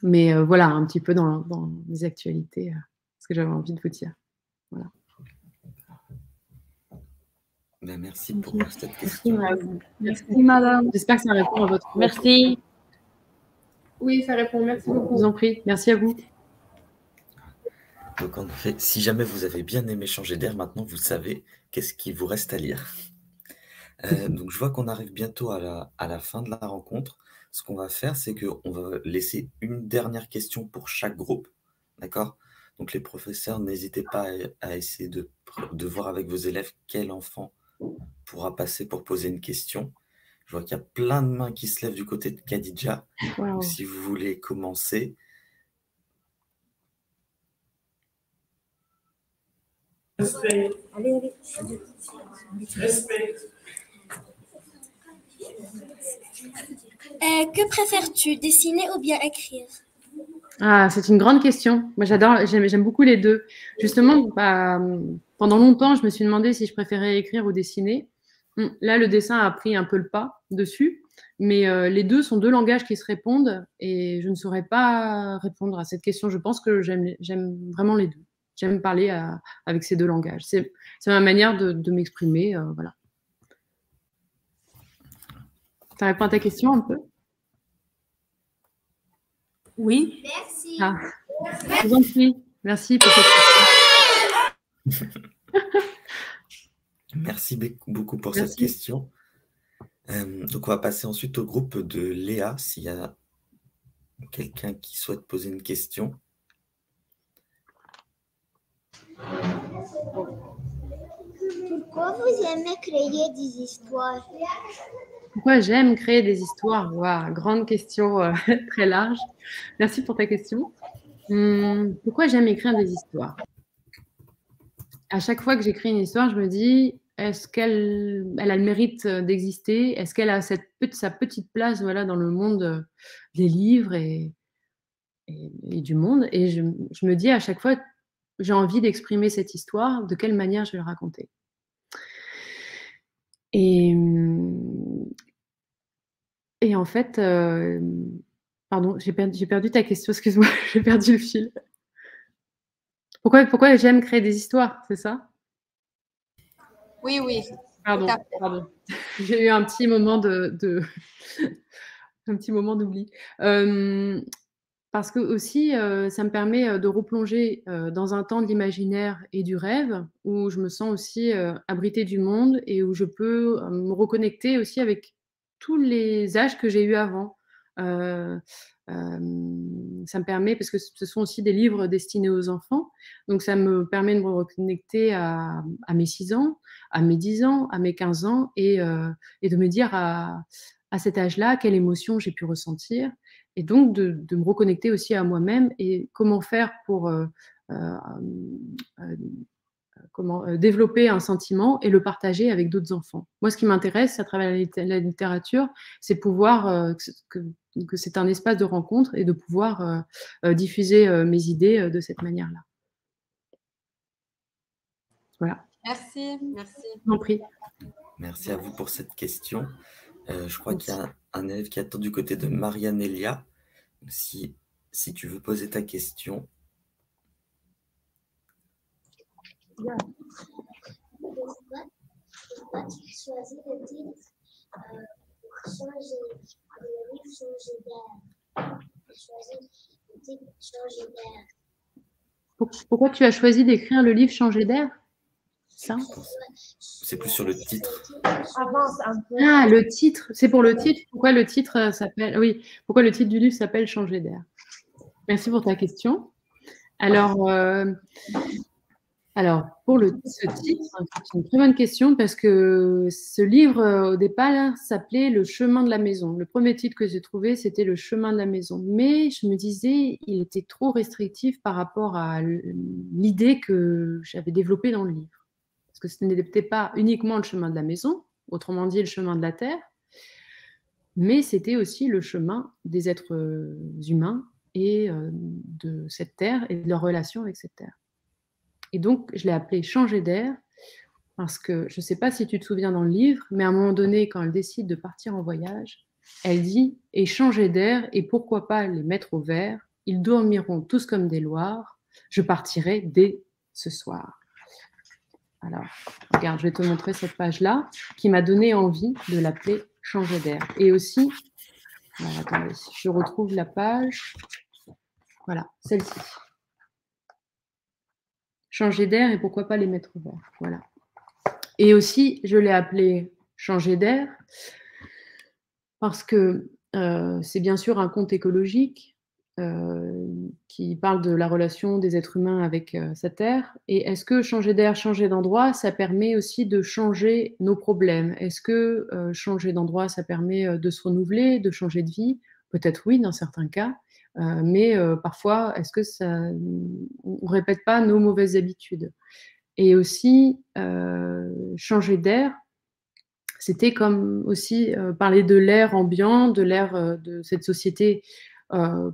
[SPEAKER 2] Mais voilà, un petit peu dans les actualités, ce que j'avais envie de vous dire. Voilà.
[SPEAKER 1] Ben, merci pour cette question.
[SPEAKER 13] Merci, madame.
[SPEAKER 2] J'espère que ça répond à votre... Merci.
[SPEAKER 13] Oui, ça répond. Merci beaucoup.
[SPEAKER 2] Je vous en prie. Merci à vous.
[SPEAKER 1] Donc, en fait, si jamais vous avez bien aimé changer d'air, maintenant, vous savez qu'est-ce qu'il vous reste à lire. Donc, je vois qu'on arrive bientôt à la fin de la rencontre. Ce qu'on va faire, c'est qu'on va laisser une dernière question pour chaque groupe. D'accord? Donc les professeurs, n'hésitez pas à essayer de voir avec vos élèves quel enfant pourra passer pour poser une question. Je vois qu'il y a plein de mains qui se lèvent du côté de Khadija.
[SPEAKER 2] Wow.
[SPEAKER 1] Donc, si vous voulez commencer.
[SPEAKER 10] Allez, allez.
[SPEAKER 9] Que préfères-tu, dessiner ou bien écrire?
[SPEAKER 2] Ah, c'est une grande question. Moi, j'aime beaucoup les deux. Justement, pendant longtemps, je me suis demandé si je préférais écrire ou dessiner. Là, le dessin a pris un peu le pas dessus, mais les deux sont deux langages qui se répondent et je ne saurais pas répondre à cette question. Je pense que j'aime vraiment les deux. J'aime parler avec ces deux langages. C'est ma manière de m'exprimer. Voilà. Ça répond à ta question un peu?
[SPEAKER 10] Oui.
[SPEAKER 9] Merci.
[SPEAKER 2] Ah, je vous en prie. Merci pour cette question.
[SPEAKER 1] Merci beaucoup pour cette question. Donc, on va passer ensuite au groupe de Léa, s'il y a quelqu'un qui souhaite poser une question.
[SPEAKER 11] Pourquoi vous aimez créer des histoires?
[SPEAKER 2] Pourquoi j'aime créer des histoires? Wow, grande question très large. Merci pour ta question. Pourquoi j'aime écrire des histoires? À chaque fois que j'écris une histoire, je me dis, est-ce qu'elle a le mérite d'exister? Est-ce qu'elle a sa petite place, voilà, dans le monde des livres et du monde? Et je me dis à chaque fois, j'ai envie d'exprimer cette histoire, de quelle manière je vais le raconter? Et en fait, pardon, j'ai perdu ta question, excuse-moi, j'ai perdu le fil. Pourquoi j'aime créer des histoires, c'est ça?
[SPEAKER 8] Oui, oui.
[SPEAKER 2] Pardon. J'ai eu un petit moment un petit moment d'oubli. Parce que aussi, ça me permet de replonger dans un temps de l'imaginaire et du rêve, où je me sens aussi abritée du monde et où je peux me reconnecter aussi avec tous les âges que j'ai eus avant. Ça me permet, parce que ce sont aussi des livres destinés aux enfants, donc ça me permet de me reconnecter à mes 6 ans, à mes 10 ans, à mes 15 ans et de me dire à cet âge-là, quelle émotion j'ai pu ressentir et donc de me reconnecter aussi à moi-même et comment faire pour développer un sentiment et le partager avec d'autres enfants. Moi, ce qui m'intéresse à travers la littérature, c'est pouvoir que c'est un espace de rencontre et de pouvoir diffuser mes idées de cette manière-là. Voilà.
[SPEAKER 8] Merci.
[SPEAKER 2] Je vous en prie.
[SPEAKER 1] Merci à vous pour cette question. Je crois qu'il y a un élève qui attend du côté de Marianelia. Si tu veux poser ta question.
[SPEAKER 11] Pourquoi tu choisis le titre Changer d'air? Changer d'air.
[SPEAKER 2] Pourquoi tu as choisi d'écrire le livre Changer d'air? Ça?
[SPEAKER 1] C'est plus sur le titre.
[SPEAKER 10] Avance un peu.
[SPEAKER 2] Ah, le titre. C'est pour le titre. Pourquoi le titre s'appelle... Oui, pourquoi le titre du livre s'appelle Changer d'air? Merci pour ta question. Alors, pour ce titre, c'est une très bonne question parce que ce livre, au départ, s'appelait Le chemin de la maison. Le premier titre que j'ai trouvé, c'était Le chemin de la maison. Mais je me disais, il était trop restrictif par rapport à l'idée que j'avais développée dans le livre. Parce que ce n'était pas uniquement le chemin de la maison, autrement dit le chemin de la terre, mais c'était aussi le chemin des êtres humains et de cette terre et de leur relation avec cette terre. Et donc, je l'ai appelé Changer d'air parce que, je ne sais pas si tu te souviens dans le livre, mais à un moment donné, quand elle décide de partir en voyage, elle dit « Et changer d'air, et pourquoi pas les mettre au vert, ils dormiront tous comme des loirs, je partirai dès ce soir. » Alors, regarde, je vais te montrer cette page-là qui m'a donné envie de l'appeler Changer d'air. Et aussi, alors, attendez, je retrouve la page, voilà, celle-ci. Changer d'air et pourquoi pas les mettre au vert. Voilà. Et aussi, je l'ai appelé Changer d'air parce que c'est bien sûr un conte écologique qui parle de la relation des êtres humains avec sa terre. Et est-ce que changer d'air, changer d'endroit, ça permet aussi de changer nos problèmes? Est-ce que changer d'endroit, ça permet de se renouveler, de changer de vie? Peut-être oui, dans certains cas. Mais parfois, est-ce que ça, on ne répète pas nos mauvaises habitudes? Et aussi, changer d'air, c'était comme aussi parler de l'air ambiant, de l'air de cette société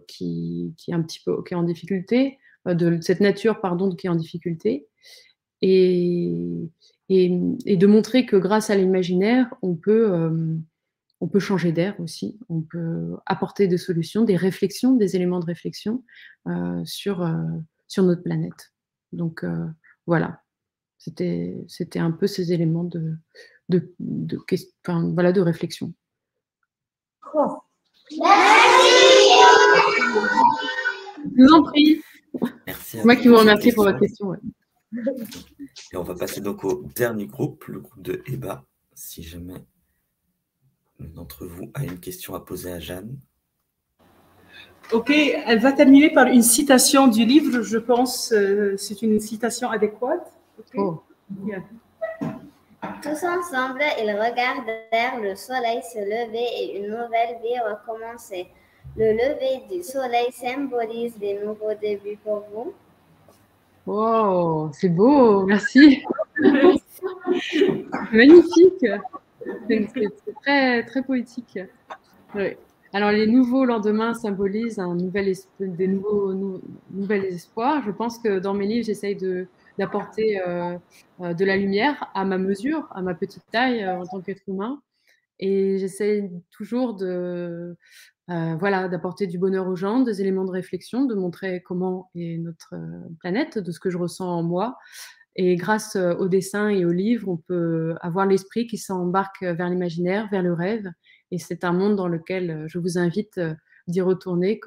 [SPEAKER 2] qui est un petit peu qui est en difficulté, de cette nature, pardon, qui est en difficulté. Et de montrer que grâce à l'imaginaire, on peut changer d'air aussi, on peut apporter des solutions, des réflexions, des éléments de réflexion sur notre planète. Donc voilà, c'était un peu ces éléments de réflexion.
[SPEAKER 11] Oh.
[SPEAKER 2] Je vous en prie.
[SPEAKER 1] Merci.
[SPEAKER 2] C'est moi qui vous remercie pour votre question. Ouais.
[SPEAKER 1] Et on va passer donc au dernier groupe, le groupe de Eba, si jamais d'entre vous a une question à poser à Jeanne.
[SPEAKER 3] Ok, elle va terminer par une citation du livre, je pense c'est une citation adéquate. Okay.
[SPEAKER 2] Oh.
[SPEAKER 3] Yeah.
[SPEAKER 11] Tous ensemble, ils regardèrent le soleil se lever et une nouvelle vie recommencer. Le lever du soleil symbolise des nouveaux débuts pour vous.
[SPEAKER 2] Wow, c'est beau, merci. Magnifique. C'est très, très poétique. Oui. Alors, les nouveaux lendemains symbolisent un nouvel espoir. Je pense que dans mes livres, j'essaye d'apporter de la lumière à ma mesure, à ma petite taille en tant qu'être humain. Et j'essaye toujours d'apporter du bonheur aux gens, des éléments de réflexion, de montrer comment est notre planète, de ce que je ressens en moi. Et grâce au dessin et aux livres, on peut avoir l'esprit qui s'embarque vers l'imaginaire, vers le rêve. Et c'est un monde dans lequel je vous invite d'y retourner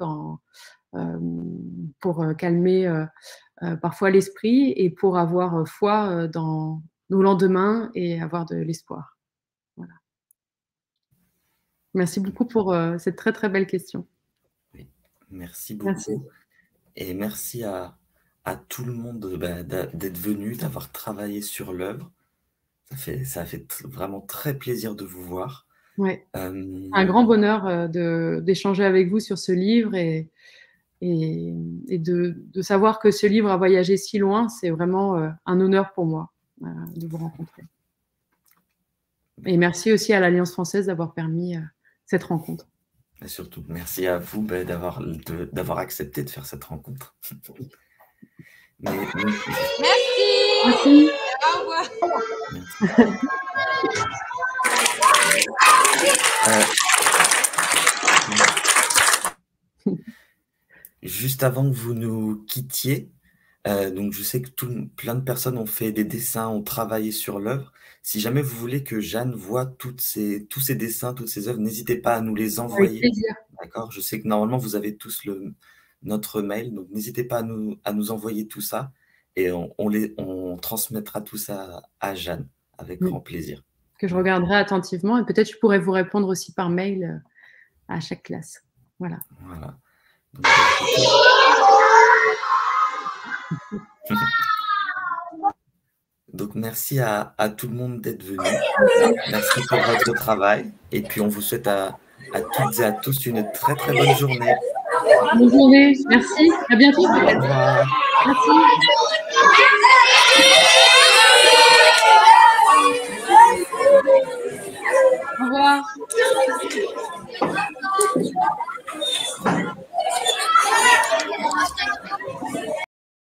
[SPEAKER 2] pour calmer parfois l'esprit et pour avoir foi dans nos lendemains et avoir de l'espoir. Voilà. Merci beaucoup pour cette très très belle question.
[SPEAKER 1] Oui, merci beaucoup. Merci. Et merci à tout le monde d'être venu, d'avoir travaillé sur l'œuvre. Ça a fait vraiment très plaisir de vous voir.
[SPEAKER 2] Ouais. Un grand bonheur d'échanger avec vous sur ce livre et de savoir que ce livre a voyagé si loin. C'est vraiment un honneur pour moi de vous rencontrer. Et merci aussi à l'Alliance française d'avoir permis cette rencontre.
[SPEAKER 1] Et surtout, merci à vous d'avoir accepté de faire cette rencontre.
[SPEAKER 8] Merci.
[SPEAKER 2] Merci.
[SPEAKER 8] Au revoir.
[SPEAKER 1] Juste avant que vous nous quittiez, donc je sais que plein de personnes ont fait des dessins, ont travaillé sur l'œuvre. Si jamais vous voulez que Jeanne voit tous ces dessins, toutes ces œuvres, n'hésitez pas à nous les envoyer.
[SPEAKER 2] Avec plaisir.
[SPEAKER 1] D'accord ? Je sais que normalement vous avez tous notre mail, donc n'hésitez pas à nous envoyer tout ça et on transmettra tout ça à Jeanne avec grand plaisir.
[SPEAKER 2] Que je regarderai attentivement et peut-être je pourrais vous répondre aussi par mail à chaque classe. Voilà.
[SPEAKER 1] Voilà. Donc merci à tout le monde d'être venu. Merci pour votre travail. Et puis on vous souhaite à toutes et à tous une très très bonne journée.
[SPEAKER 2] Bonne journée. Merci. À bientôt.
[SPEAKER 1] Au revoir.
[SPEAKER 2] Merci.